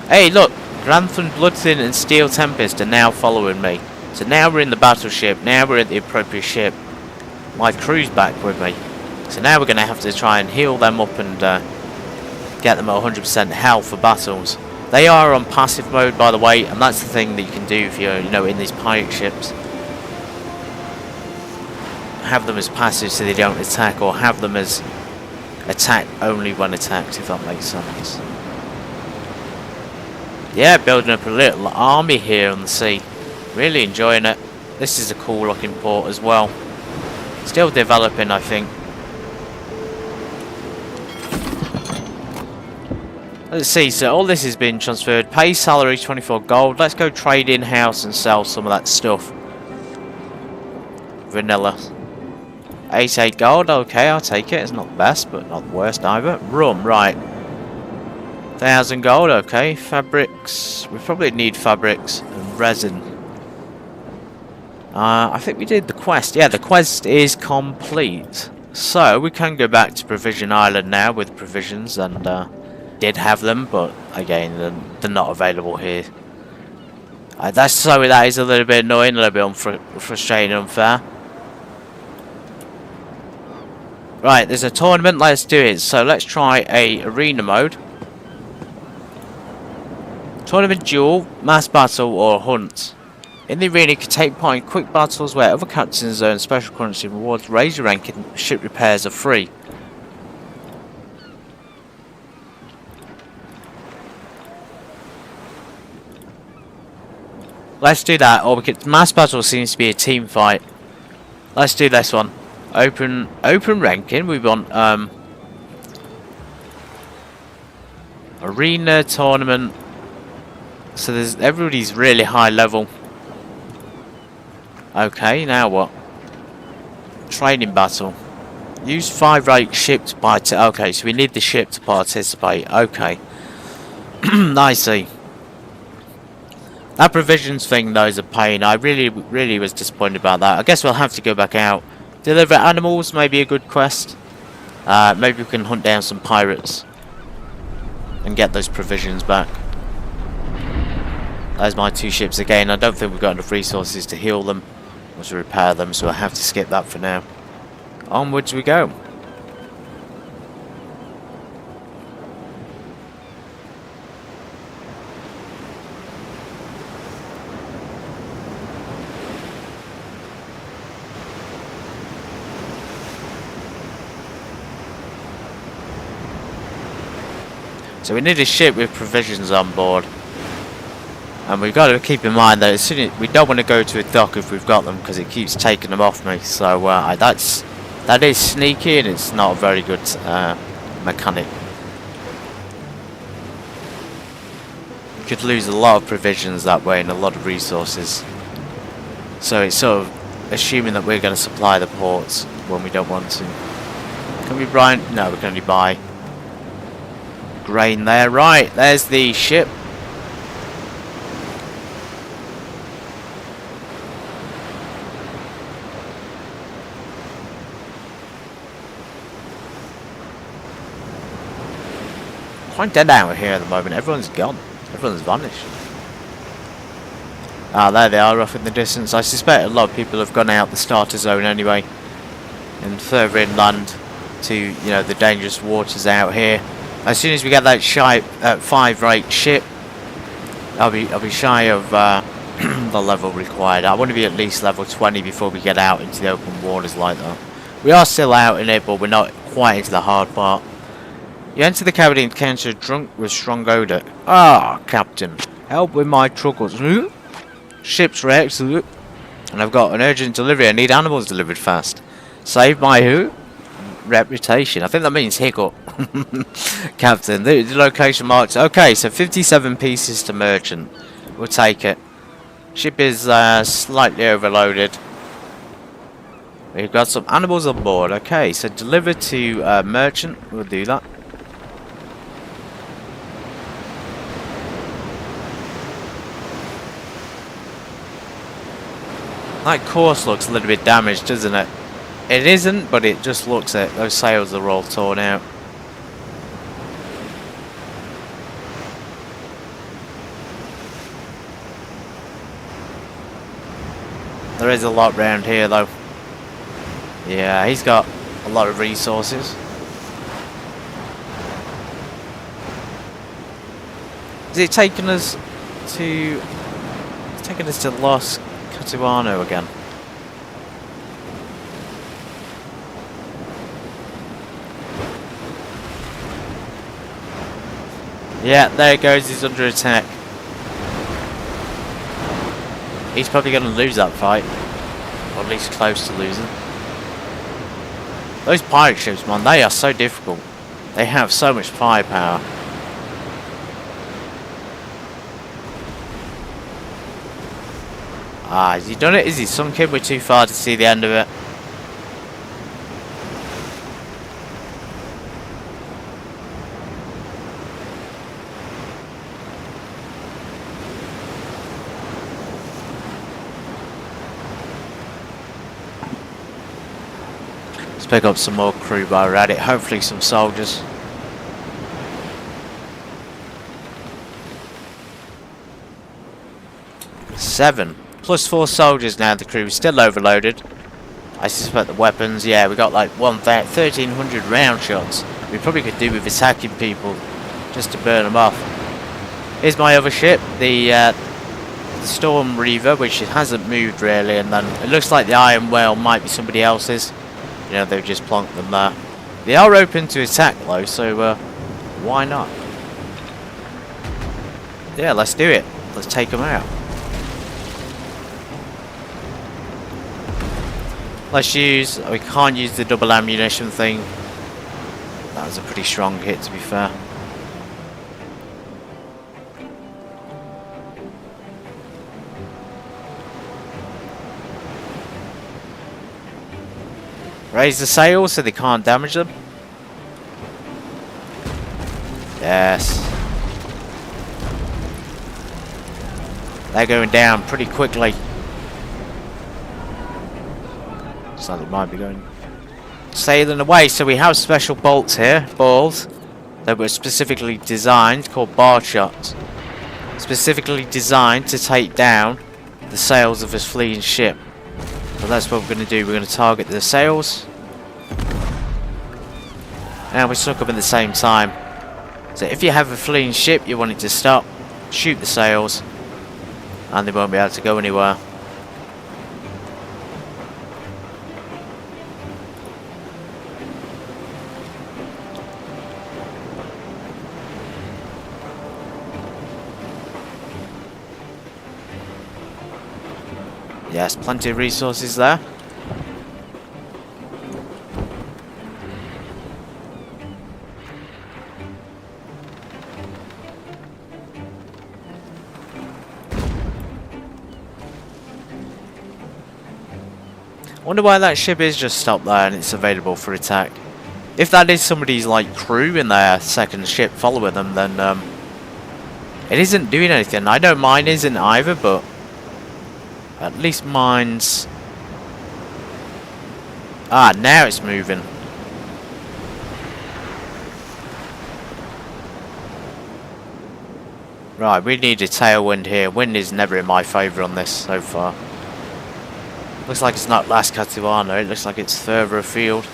S1: Hey, look! Grantham, Bloodthin and Steel Tempest are now following me. So now we're in the battleship, now we're at the appropriate ship. My crew's back with me. So now we're going to have to try and heal them up and get them at 100% health for battles. They are on passive mode, by the way, and that's the thing that you can do if you're, in these pirate ships. Have them as passive so they don't attack, or have them as attack only when attacked, if that makes sense. Yeah, building up a little army here on the sea. Really enjoying it. This is a cool looking port as well. Still developing, I think. Let's see, so all this has been transferred. Pay salary 24 gold. Let's go trade in-house and sell some of that stuff. Vanilla. 88 gold, okay, I'll take it. It's not the best, but not the worst either. Rum, right. 1,000 gold, okay. Fabrics. We probably need fabrics and resin. I think we did the quest. Yeah, the quest is complete. So, we can go back to Provision Island now with provisions and... did have them, but again they're not available here. That is a little bit annoying, a little bit frustrating and unfair. Right, there's a tournament, let's do it. So let's try a arena mode. Tournament duel, mass battle or hunt. In the arena you can take part in quick battles where other captains earn special currency rewards, raise your rank and ship repairs are free. Let's do that, or we could. Mass battle seems to be a team fight. Let's do this one. Open ranking. We want arena tournament. So everybody's really high level. Okay, now what? Training battle. Use 5-rate ship to participate. Okay, so we need the ship to participate. Okay. I see. That provisions thing though is a pain. I really was disappointed about that. I guess we'll have to go back out. Deliver animals may be a good quest. Maybe we can hunt down some pirates and get those provisions back. There's my 2 ships again. I don't think we've got enough resources to heal them or to repair them, so I have to skip that for now. Onwards we go. So we need a ship with provisions on board, and we've got to keep in mind that as soon as we don't want to go to a dock if we've got them, because it keeps taking them off me. So that is sneaky, and it's not a very good mechanic. You could lose a lot of provisions that way and a lot of resources. So it's sort of assuming that we're going to supply the ports when we don't want to. Can we buy? No, we can only buy grain there. Right, there's the ship. Quite dead out here at the moment. Everyone's gone. Everyone's vanished. Ah, there they are off in the distance. I suspect a lot of people have gone out the starter zone anyway and further inland to, you know, the dangerous waters out here. As soon as we get that 5-rate ship, I'll be shy of the level required. I want to be at least level 20 before we get out into the open waters like that. We are still out in it, but we're not quite into the hard part. You enter the cabin and encounter a drunk with strong odour. Ah, Captain, help with my troubles. Ship's wrecked, and I've got an urgent delivery. I need animals delivered fast. Save my who? Reputation. I think that means hiccup. Captain, the location marks. Okay, so 57 pieces to merchant. We'll take it. Ship is slightly overloaded. We've got some animals on board. Okay, so deliver to merchant. We'll do that. That course looks a little bit damaged, doesn't it? It isn't, but it just looks it. Those sails are all torn out. There is a lot round here, though. Yeah, he's got a lot of resources. Is it taking us to... It's taking us to Los Catuano again. Yeah, there it goes, he's under attack. He's probably going to lose that fight. Or at least close to losing. Those pirate ships, man, they are so difficult. They have so much firepower. Ah, has he done it? Is he sunk in? We're too far to see the end of it. Let's pick up some more crew while we're at it. Hopefully some soldiers. Seven. Plus 4 soldiers now. The crew is still overloaded. I suspect the weapons, yeah, we got like 1,300 round shots. We probably could do with attacking people just to burn them off. Here's my other ship, the Storm Reaver, which it hasn't moved really, and then it looks like the Iron Whale might be somebody else's. You know, they've just plonked them there. They are open to attack though, so why not? Yeah, let's do it. Let's take them out. Let's use, we can't use the double ammunition thing. That was a pretty strong hit, to be fair. Raise the sails so they can't damage them. Yes. They're going down pretty quickly. So they might be going sailing away. So we have special bolts here, balls, that were specifically designed, called bar shots, specifically designed to take down the sails of a fleeing ship. So that's what we're going to do. We're going to target the sails, and we suck up at the same time. So if you have a fleeing ship, you want it to stop, shoot the sails, and they won't be able to go anywhere. Yes, plenty of resources there. I wonder why that ship is just stopped there and it's available for attack. If that is somebody's like crew in their second ship following them, then it isn't doing anything. I know mine isn't either, but at least mine's... Ah, now it's moving. Right, we need a tailwind here. Wind is never in my favour on this so far. Looks like it's not Las Catuano, it looks like it's further afield.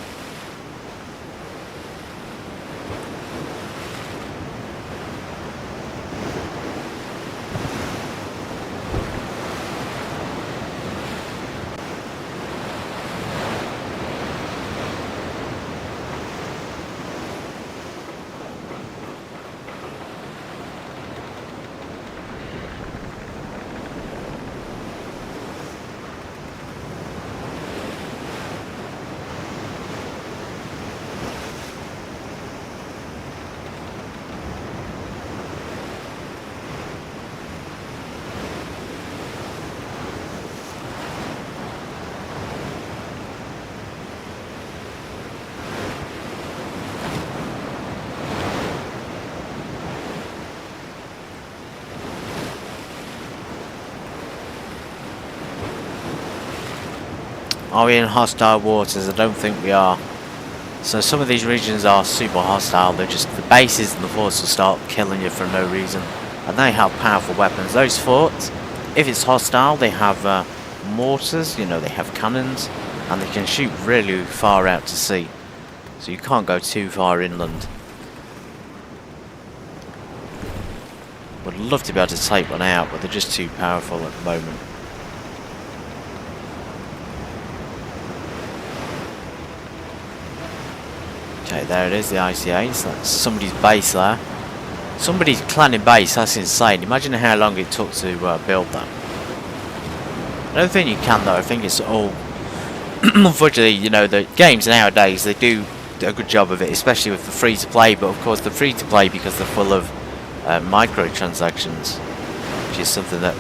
S1: Are we in hostile waters? I don't think we are. So some of these regions are super hostile. They're just the bases and the forts will start killing you for no reason. And they have powerful weapons. Those forts, if it's hostile, they have mortars, you know, they have cannons, and they can shoot really far out to sea. So you can't go too far inland. Would love to be able to take one out, but they're just too powerful at the moment. Okay, there it is, the ICAs. That's somebody's base there. Somebody's clanning base, that's insane. Imagine how long it took to build that. I don't think you can though. I think it's all unfortunately, you know, the games nowadays, they do a good job of it, especially with the free-to-play, but of course the free-to-play, because they're full of microtransactions, which is something that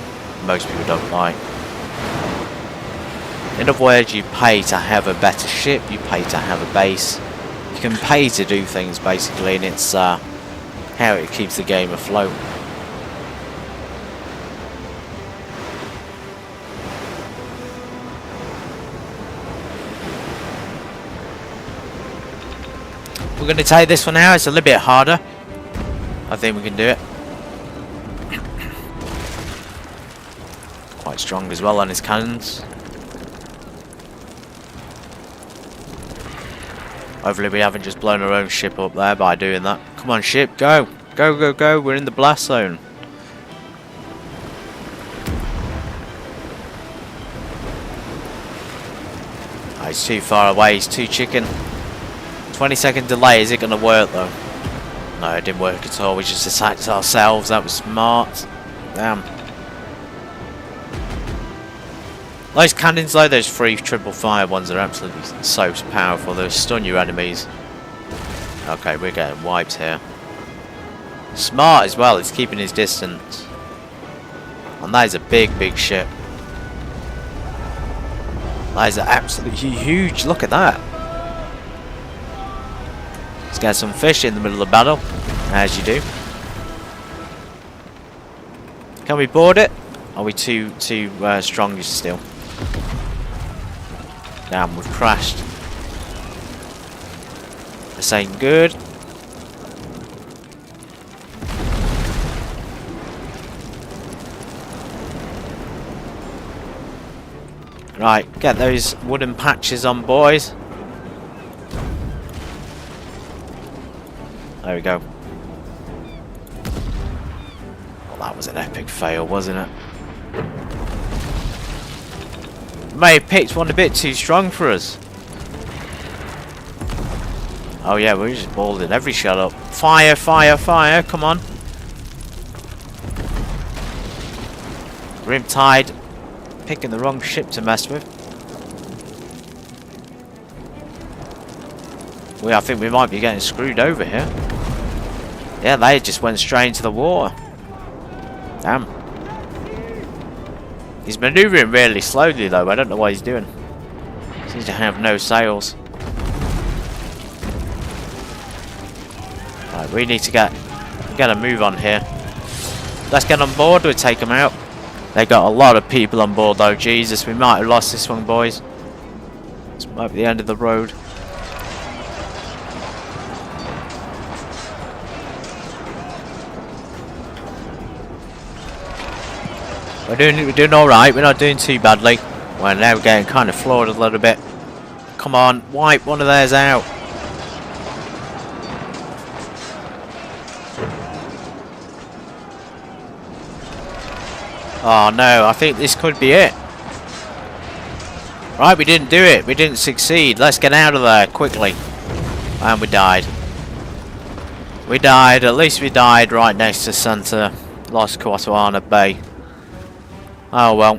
S1: most people don't like. In other words, you pay to have a better ship, you pay to have a base, you can pay to do things basically, and it's how it keeps the game afloat. We're going to take this one now. It's a little bit harder. I think we can do it. Quite strong as well on his cannons. Hopefully we haven't just blown our own ship up there by doing that. Come on ship, go! Go, go, go! We're in the blast zone. Oh, he's too far away, he's too chicken. 20-second delay, is it going to work though? No, it didn't work at all. We just attacked ourselves. That was smart. Damn. Those cannons though, those 3 triple fire ones are absolutely so powerful. They stun your enemies. Okay, we're getting wiped here. Smart as well. It's keeping his distance. And that is a big, big ship. That is absolutely huge. Look at that. Let's get some fish in the middle of the battle, as you do. Can we board it? Are we too strong still? Damn, we've crashed. This ain't good. Right, get those wooden patches on, boys. There we go. Well, that was an epic fail, wasn't it? May have picked one a bit too strong for us. Oh yeah, we're just balling every shot up. Fire, fire, fire, come on. Riptide picking the wrong ship to mess with. I think we might be getting screwed over here. Yeah, they just went straight into the water. Damn. He's manoeuvring really slowly though. I don't know what he's doing. Seems to have no sails. Right, we need to get a move on here. Let's get on board. We'll take them out. They got a lot of people on board though. Jesus, we might have lost this one, boys. This might be the end of the road. We're doing all right. We're not doing too badly. Well, now we're getting kind of floored a little bit. Come on, wipe one of theirs out. Oh no, I think this could be it. Right, we didn't do it. We didn't succeed. Let's get out of there quickly. And we died. We died. At least we died right next to Santa Los Cuatuana Bay. Oh well.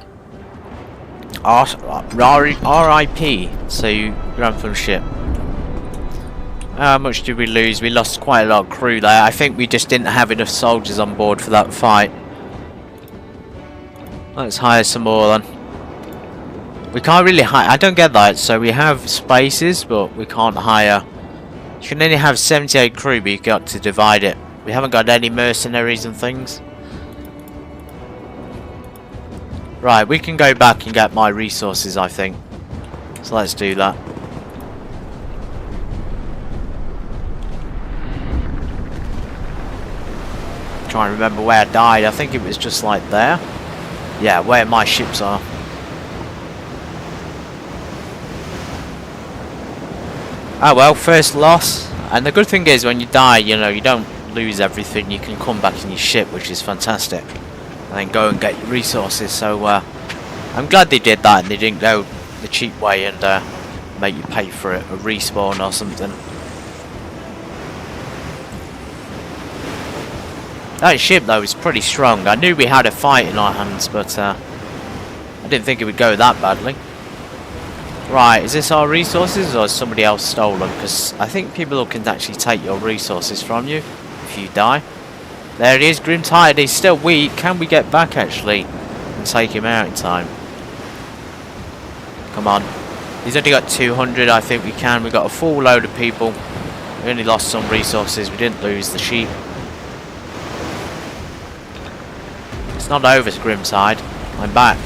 S1: R.I.P. to Grantham ship. How much did we lose? We lost quite a lot of crew there. I think we just didn't have enough soldiers on board for that fight. Let's hire some more then. We can't really hire. I don't get that. So we have spaces, but we can't hire. You can only have 78 crew, but you've got to divide it. We haven't got any mercenaries and things. Right, we can go back and get my resources, I think. So let's do that. Try and remember where I died. I think it was just like there. Yeah, where my ships are. Oh well, first loss. And the good thing is when you die, you know, you don't lose everything. You can come back in your ship, which is fantastic. And then go and get your resources. So I'm glad they did that and they didn't go the cheap way and make you pay for it, a respawn or something. That ship though is pretty strong. I knew we had a fight in our hands, but I didn't think it would go that badly. Right, is this our resources or has somebody else stolen? Because I think people can actually take your resources from you if you die. There he is, Grim Tired. He's still weak. Can we get back actually and take him out in time? Come on. He's only got 200. I think we can. We've got a full load of people. We only lost some resources. We didn't lose the sheep. It's not over, Grimside. I'm back.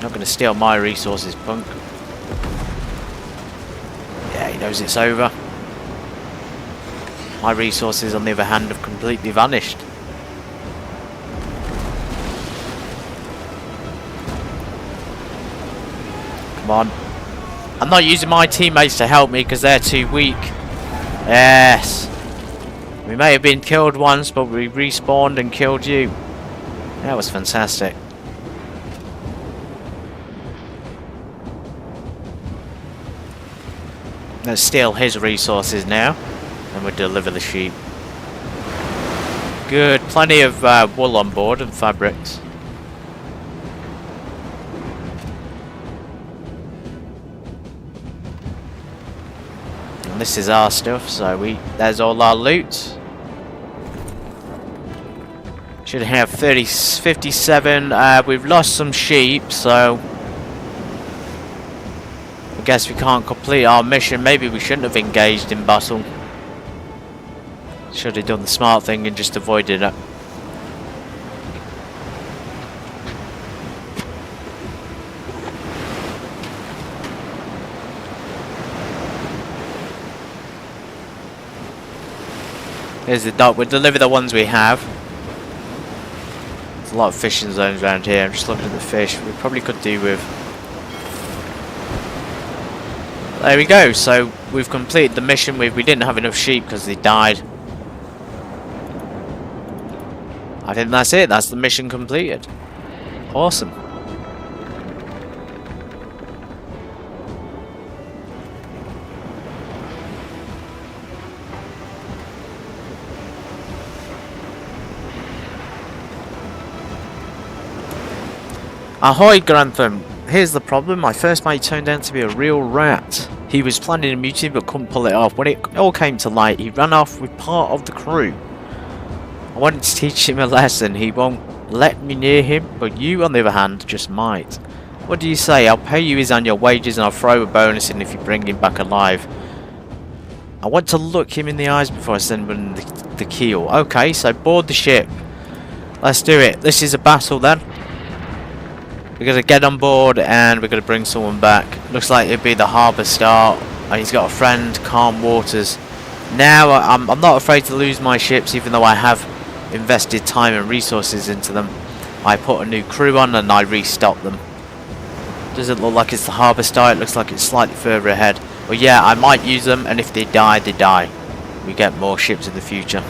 S1: Not going to steal my resources, punk. Yeah, he knows it's over. My resources, on the other hand, have completely vanished. Come on. I'm not using my teammates to help me because they're too weak. Yes. We may have been killed once, but we respawned and killed you. That was fantastic. Let's steal his resources now, and we'll deliver the sheep. Good, plenty of wool on board and fabrics. And this is our stuff, so there's all our loot. Should have 57. We've lost some sheep, so I guess we can't complete our mission. Maybe we shouldn't have engaged in battle. Should have done the smart thing and just avoided it. Here's the dock. We'll deliver the ones we have. There's a lot of fishing zones around here. I'm just looking at the fish. We probably could do with... There we go. So we've completed the mission. We didn't have enough sheep because they died. I think that's it. That's the mission completed. Awesome. Ahoy, Grantham. Here's the problem. My first mate turned out to be a real rat. He was planning a mutiny but couldn't pull it off. When it all came to light, he ran off with part of the crew. I wanted to teach him a lesson. He won't let me near him, but you, on the other hand, just might. What do you say? I'll pay you his annual wages and I'll throw a bonus in if you bring him back alive. I want to look him in the eyes before I send him the keel. Okay, so board the ship. Let's do it. This is a battle then. We're going to get on board and we're going to bring someone back. Looks like it'd be the harbour star. And he's got a friend, Calm Waters. Now, I'm not afraid to lose my ships, even though I have invested time and resources into them. I put a new crew on and I restocked them. Doesn't look like it's the harbour star. It looks like it's slightly further ahead. But yeah, I might use them, and if they die, they die. We get more ships in the future.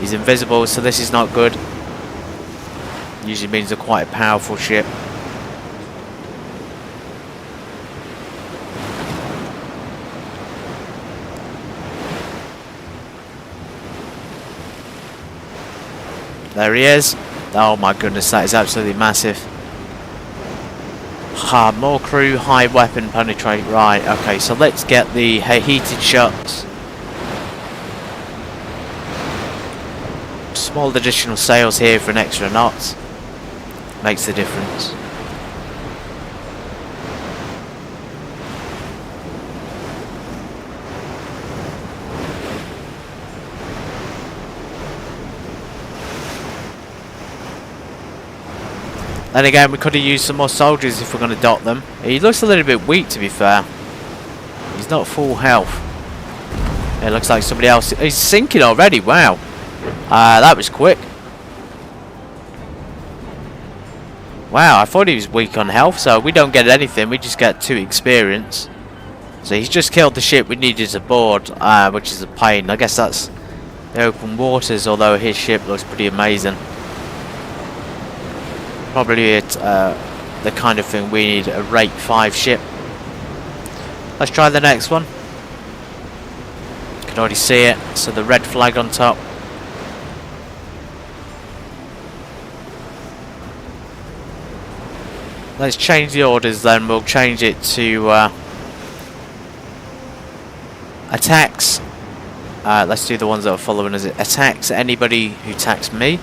S1: He's invisible, so this is not good. Usually means they're quite a powerful ship. There he is. Oh my goodness, that is absolutely massive. More crew, high weapon penetrate. Right, okay, so let's get the heated shots. Small additional sails here for an extra knot. Makes the difference. Then again, we could have used some more soldiers if we're going to dot them. He looks a little bit weak, to be fair. He's not full health. It looks like somebody else. He's sinking already. Wow. That was quick. Wow, I thought he was weak on health, so we don't get anything. We just get 2 experience. So he's just killed the ship we needed to board, which is a pain. I guess that's the open waters, although his ship looks pretty amazing. Probably it's the kind of thing we need, a rate 5 ship. Let's try the next one. You can already see it, so the red flag on top. Let's change the orders then. We'll change it to attacks. Let's do the ones that are following us. Attacks anybody who attacks me.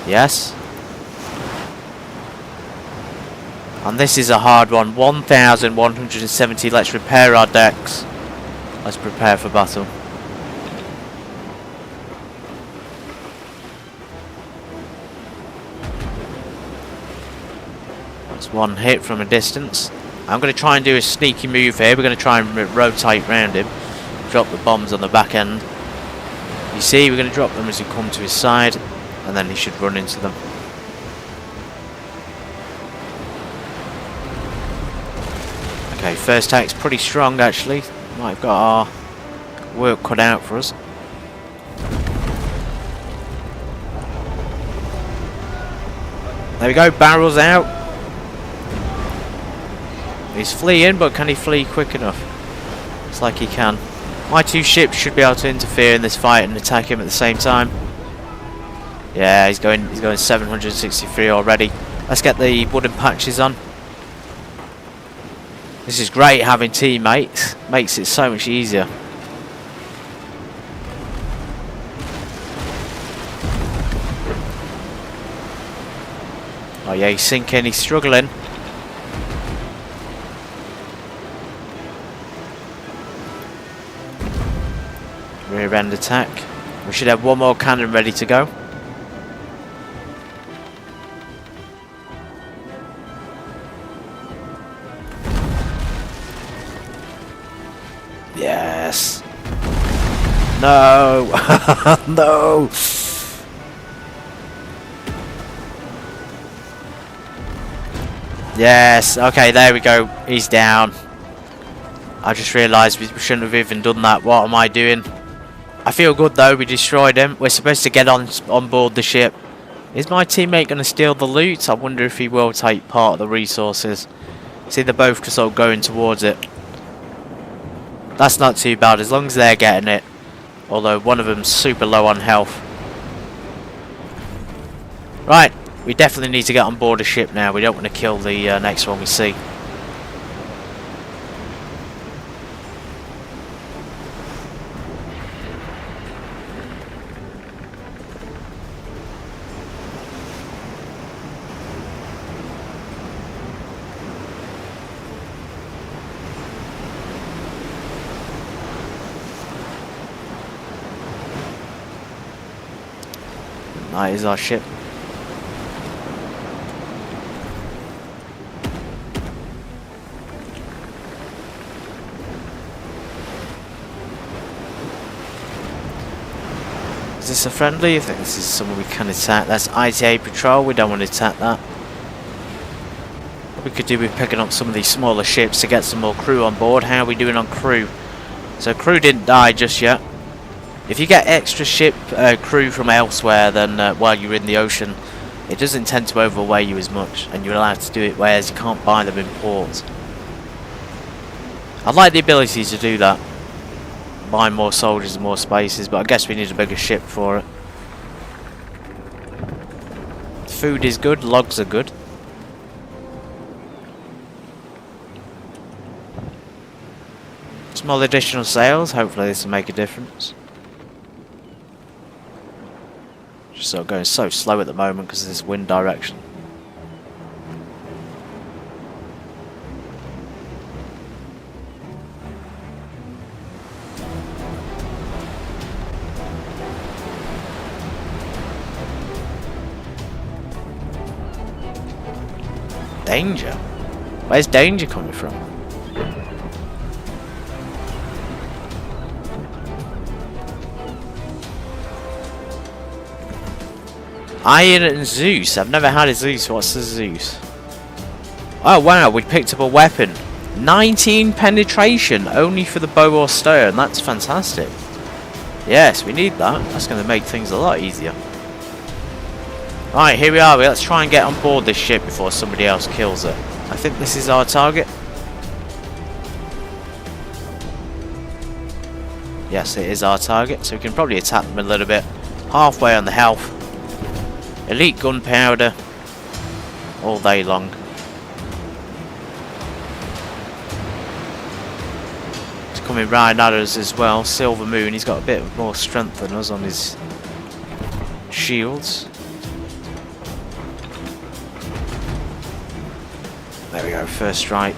S1: Yes. And this is a hard one. 1,170. Let's repair our decks. Let's prepare for battle. That's one hit from a distance. I'm going to try and do a sneaky move here. We're going to try and rotate round him. Drop the bombs on the back end. You see, we're going to drop them as we come to his side. And then he should run into them. Okay, first attack's pretty strong actually. Might have got our work cut out for us. There we go, barrels out. He's fleeing, but can he flee quick enough? Looks like he can. My two ships should be able to interfere in this fight and attack him at the same time. Yeah, he's going 763 already. Let's get the wooden patches on. This is great having teammates. Makes it so much easier. Oh yeah, he's sinking, he's struggling. Rear end attack. We should have one more cannon ready to go. Yes. No. No. Yes. Okay, there we go. He's down. I just realised we shouldn't have even done that. What am I doing? I feel good though. We destroyed him. We're supposed to get on board the ship. Is my teammate going to steal the loot? I wonder if he will take part of the resources. See, they're both just all going towards it. That's not too bad as long as they're getting it. Although one of them's super low on health. Right, we definitely need to get on board a ship now. We don't want to kill the next one we see. That is our ship. Is this a friendly? I think this is someone we can attack. That's ITA patrol. We don't want to attack that. What we could do with picking up some of these smaller ships to get some more crew on board. How are we doing on crew? So crew didn't die just yet. If you get extra ship crew from elsewhere than while you're in the ocean, it doesn't tend to overweigh you as much, and you're allowed to do it, whereas you can't buy them in ports. I'd like the ability to do that, buy more soldiers and more spaces, but I guess we need a bigger ship for it. Food is good, logs are good. Small additional sails, hopefully this will make a difference. Just sort of going so slow at the moment because of this wind direction. Danger? Where's danger coming from? Iron and Zeus. I've never had a Zeus. What's the Zeus? Oh wow, we picked up a weapon. 19 penetration only for the bow or stern. That's fantastic. Yes, we need that. That's going to make things a lot easier. Right, here we are. Let's try and get on board this ship before somebody else kills it. I think this is our target. Yes, it is our target. So we can probably attack them a little bit. Halfway on the health. Elite gunpowder all day long. coming right at us as well. Silver Moon, he's got a bit more strength than us on his shields. There we go, first strike.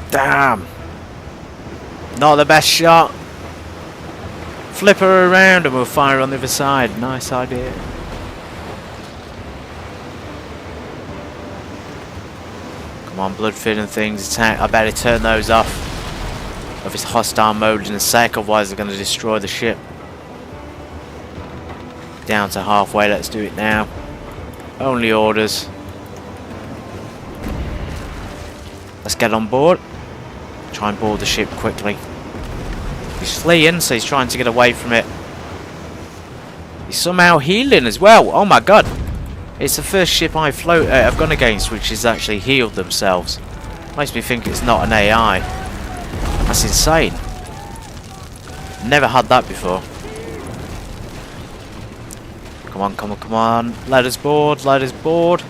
S1: Damn! Not the best shot. Flip her around and we'll fire on the other side. Nice idea. Come on, bloodfin and things. Attack. I better turn those off of its hostile mode in a sec, otherwise they're going to destroy the ship. Down to halfway. Let's do it now. Only orders. Let's get on board. Try and board the ship quickly. He's fleeing, so he's trying to get away from it. He's somehow healing as well. Oh my god. It's the first ship I've gone against which has actually healed themselves. Makes me think it's not an AI. That's insane. Never had that before. Come on, come on, come on. Let us board, let us board.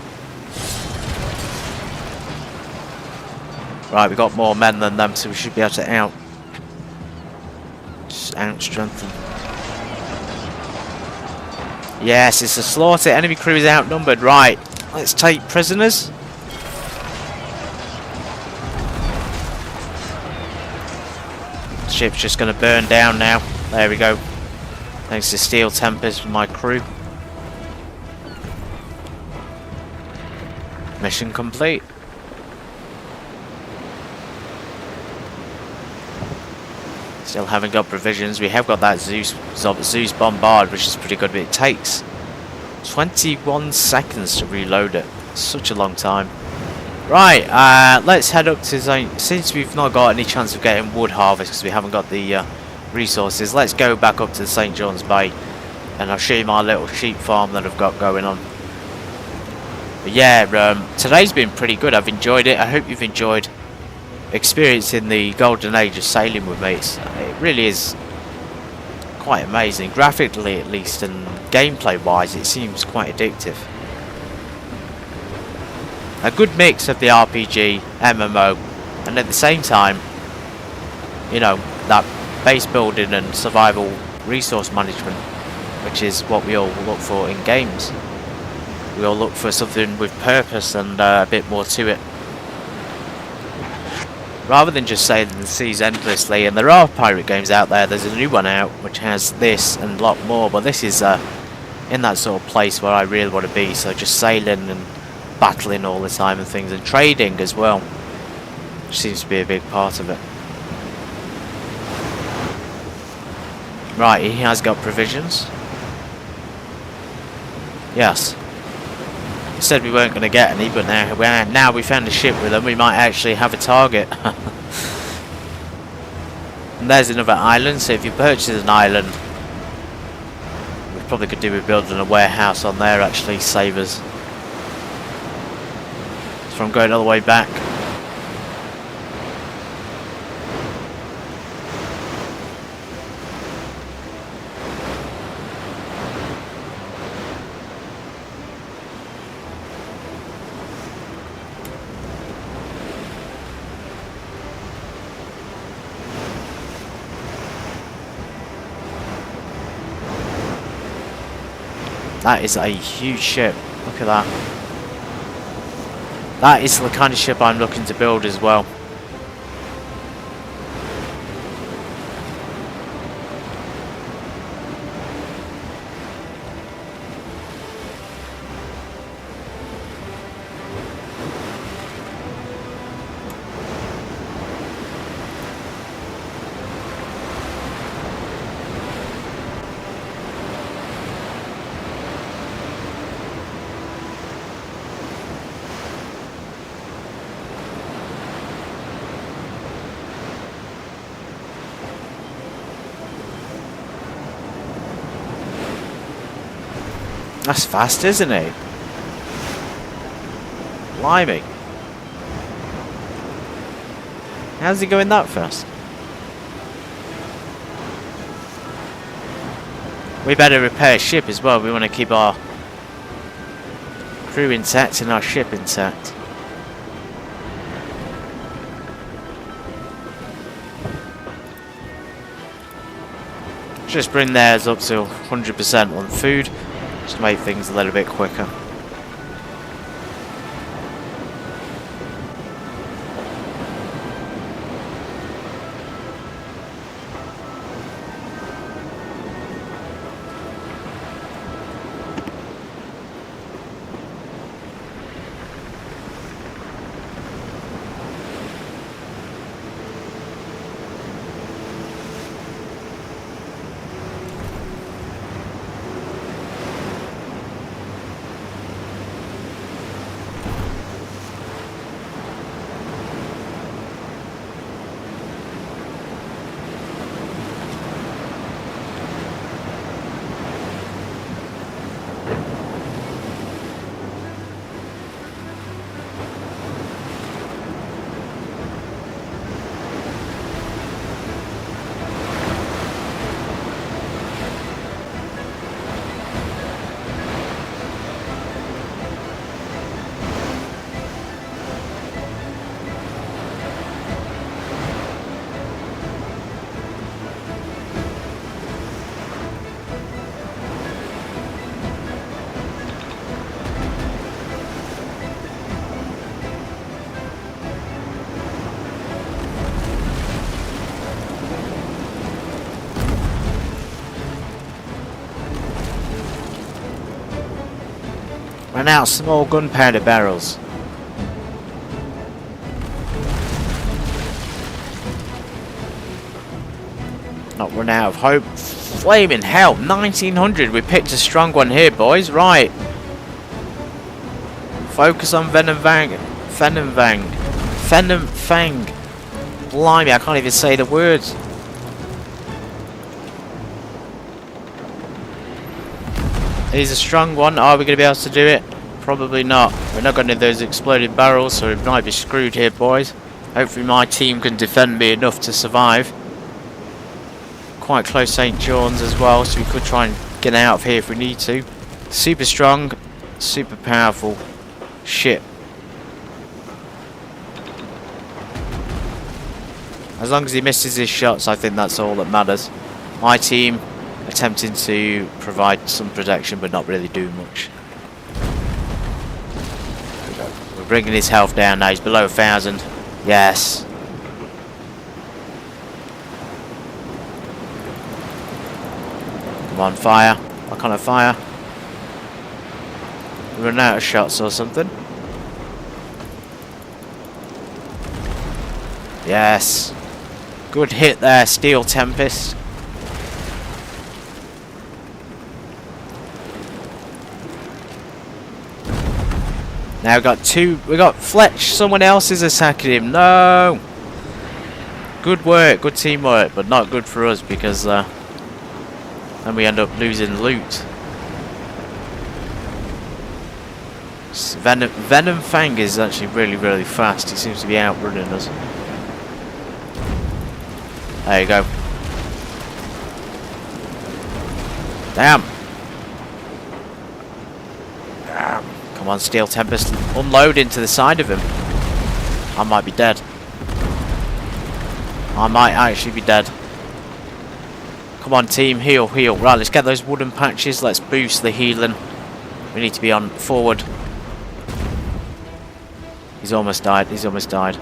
S1: Right, we've got more men than them, so we should be able to out-strengthen. Yes, it's a slaughter. Enemy crew is outnumbered. Right, let's take prisoners. Ship's just going to burn down now. There we go. Thanks to Steel Tempest from my crew. Mission complete. Still haven't got provisions. We have got that Zeus Bombard, which is pretty good, but it takes 21 seconds to reload it. Such a long time. Right, let's head up to St. Since we've not got any chance of getting wood harvest because we haven't got the resources, let's go back up to the St. John's Bay and I'll show you my little sheep farm that I've got going on. But yeah, today's been pretty good. I've enjoyed it. I hope you've enjoyed experiencing the golden age of sailing with me. It really is quite amazing, graphically at least, and gameplay wise it seems quite addictive. A good mix of the RPG, MMO, and at the same time, you know, that base building and survival resource management, which is what we all look for in games. We all look for something with purpose and a bit more to it, rather than just sailing the seas endlessly. And there are pirate games out there. There's a new one out which has this and a lot more, but this is in that sort of place where I really want to be. So just sailing and battling all the time and things, and trading as well, which seems to be a big part of it. Right, he has got provisions. Yes. We said we weren't going to get any, but now we found a ship with them, we might actually have a target. And there's another island, so if you purchase an island, we probably could do with building a warehouse on there, actually save us from going all the way back. That is a huge ship. Look at that. That is the kind of ship I'm looking to build as well. That's fast, isn't it? Blimey. How's he going that fast? We better repair a ship as well. We want to keep our crew intact and our ship intact. Just bring theirs up to 100% on food, just to make things a little bit quicker. Run out small gunpowder barrels. Not run out of hope. Flaming hell, 1900. We picked a strong one here, boys. Right. Focus on Venom Fang. Blimey, I can't even say the words. He's a strong one. Are we going to be able to do it? Probably not. We're not going to those exploded barrels, so we might be screwed here, boys. Hopefully my team can defend me enough to survive. Quite close St. John's as well, so we could try and get out of here if we need to. Super strong, super powerful ship. As long as he misses his shots, I think that's all that matters. My team attempting to provide some protection, but not really do much. We're bringing his health down now. He's below 1,000. Yes. Come on, fire. What kind of fire? We run out of shots or something. Yes. Good hit there, Steel Tempest. Now we've got two. We got Fletch. Someone else is attacking him. No. Good work. Good teamwork, but not good for us because then we end up losing loot. Venom Fang is actually really fast. He seems to be outrunning us. There you go. Damn. Come on, Steel Tempest. Unload into the side of him. I might be dead. I might actually be dead. Come on, team. Heal, heal. Right, let's get those wooden patches. Let's boost the healing. We need to be on forward. He's almost died. He's almost died.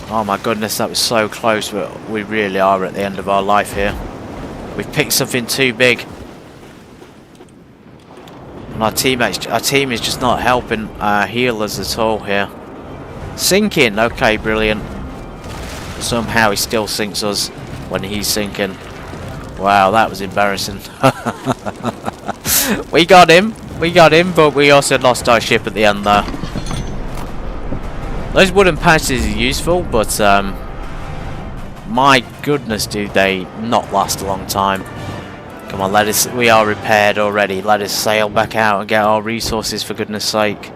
S1: Oh my goodness, that was so close, but we really are at the end of our life here. We've picked something too big. And our team is just not helping heal us at all here. Sinking, okay, brilliant. Somehow he still sinks us when he's sinking. Wow, that was embarrassing. We got him, but we also lost our ship at the end there. Those wooden patches are useful, but my goodness, do they not last a long time. Come on, we are repaired already. Let us sail back out and get our resources, for goodness sake.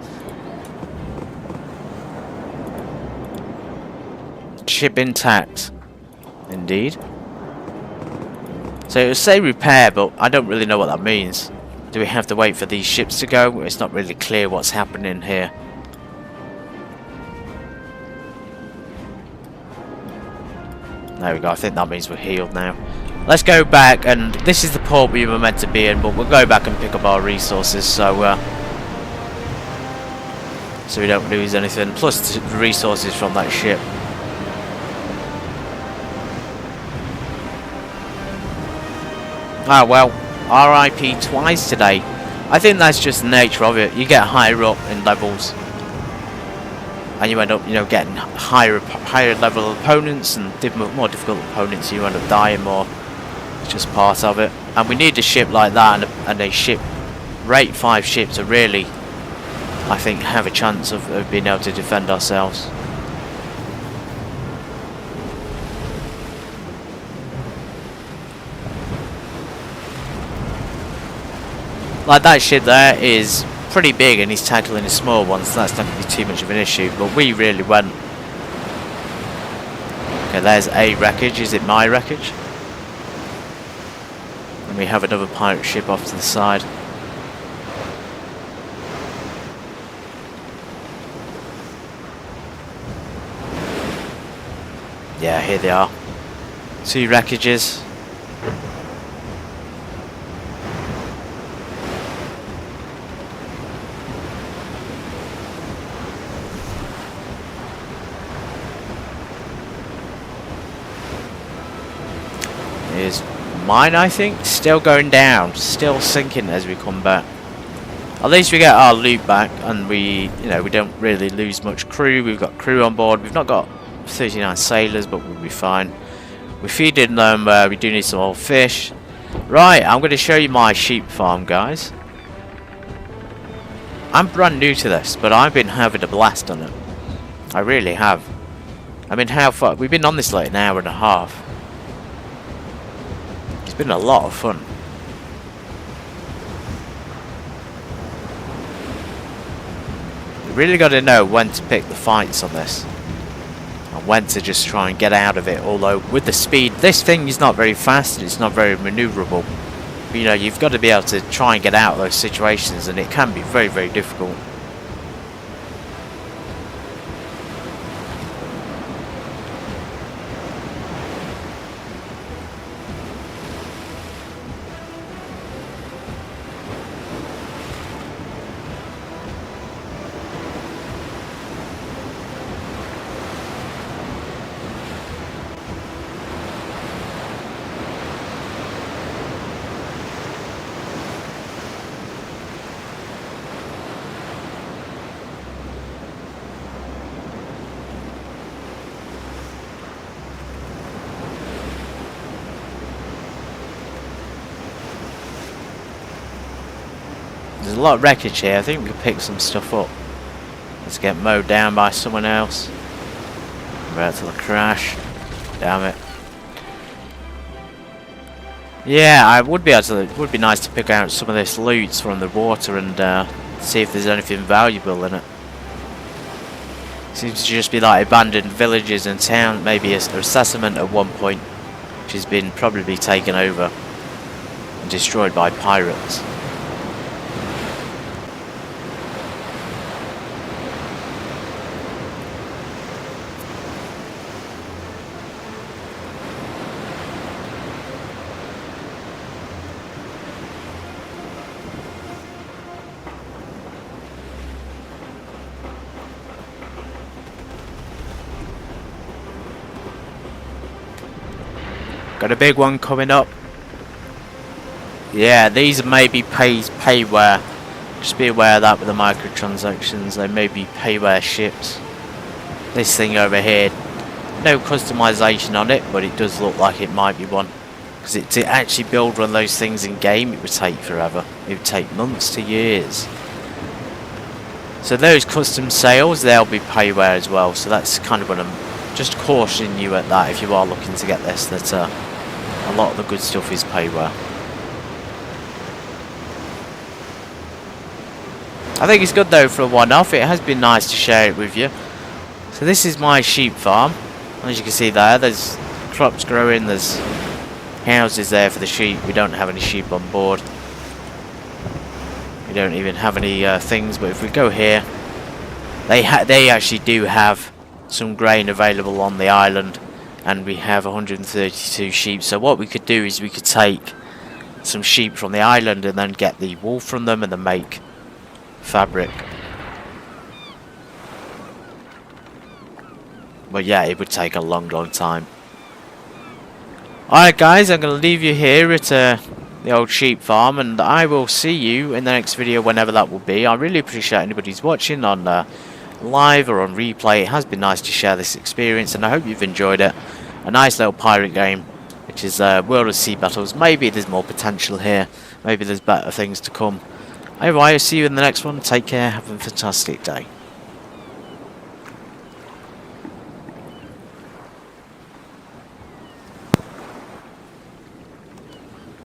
S1: Ship intact. Indeed. So it will say repair, but I don't really know what that means. Do we have to wait for these ships to go? It's not really clear what's happening here. There we go, I think that means we're healed now. Let's go back, and this is the port we were meant to be in, but we'll go back and pick up our resources, so we don't lose anything. Plus the resources from that ship. Ah well, RIP twice today. I think that's just the nature of it. You get higher up in levels, and you end up, you know, getting higher level opponents and more difficult opponents. You end up dying more. It's just part of it. And we need a ship like that, and a ship rate 5 ship to really, I think, have a chance of being able to defend ourselves. Like that ship there is pretty big, and he's tackling a small one, so that's not going to be too much of an issue. But we really went. Okay, there's a wreckage. Is it my wreckage? And we have another pirate ship off to the side. Yeah, here they are. 2 wreckages. Is mine, I think, still going down, still sinking as we come back. At least we get our loot back, and we don't really lose much crew. We've got crew on board. We've not got 39 sailors, but we'll be fine. We're feeding them. We do need some old fish. Right, I'm going to show you my sheep farm, guys. I'm brand new to this, but I've been having a blast on it. I really have. I mean, how far? We've been on this like an hour and a half. It's been a lot of fun. You really got to know when to pick the fights on this, and when to just try and get out of it. Although with the speed, this thing is not very fast and it's not very maneuverable. But, you know, you've got to be able to try and get out of those situations, and it can be very, very difficult. There's a lot of wreckage here. I think we can pick some stuff up. Let's get mowed down by someone else. We're out to the crash. Damn it. Yeah, I would be able to. It would be nice to pick out some of this loot from the water and see if there's anything valuable in it. Seems to just be like abandoned villages and town. Maybe a settlement at one point, which has been probably taken over and destroyed by pirates. Got a big one coming up. Yeah, these may be payware. Just be aware of that with the microtransactions. They may be payware ships. This thing over here, no customization on it, but it does look like it might be one. Because to actually build one of those things in game, it would take forever. It would take months to years. So those custom sales, they'll be payware as well. So that's kind of what I'm just caution you at that if you are looking to get this, that a lot of the good stuff is payware. I think it's good though for a one-off. It has been nice to share it with you. So this is my sheep farm. As you can see there, there's crops growing, there's houses there for the sheep. We don't have any sheep on board. We don't even have any things, but if we go here, they actually do have some grain available on the island, and we have 132 sheep. So what we could do is we could take some sheep from the island and then get the wool from them and then make fabric. But yeah, it would take a long time. Alright guys, I'm going to leave you here at the old sheep farm, and I will see you in the next video whenever that will be. I really appreciate anybody who's watching on live or on replay. It has been nice to share this experience, and I hope you've enjoyed it. A nice little pirate game, which is World of Sea Battles. Maybe there's more potential here. Maybe there's better things to come. Anyway, I'll see you in the next one. Take care. Have a fantastic day.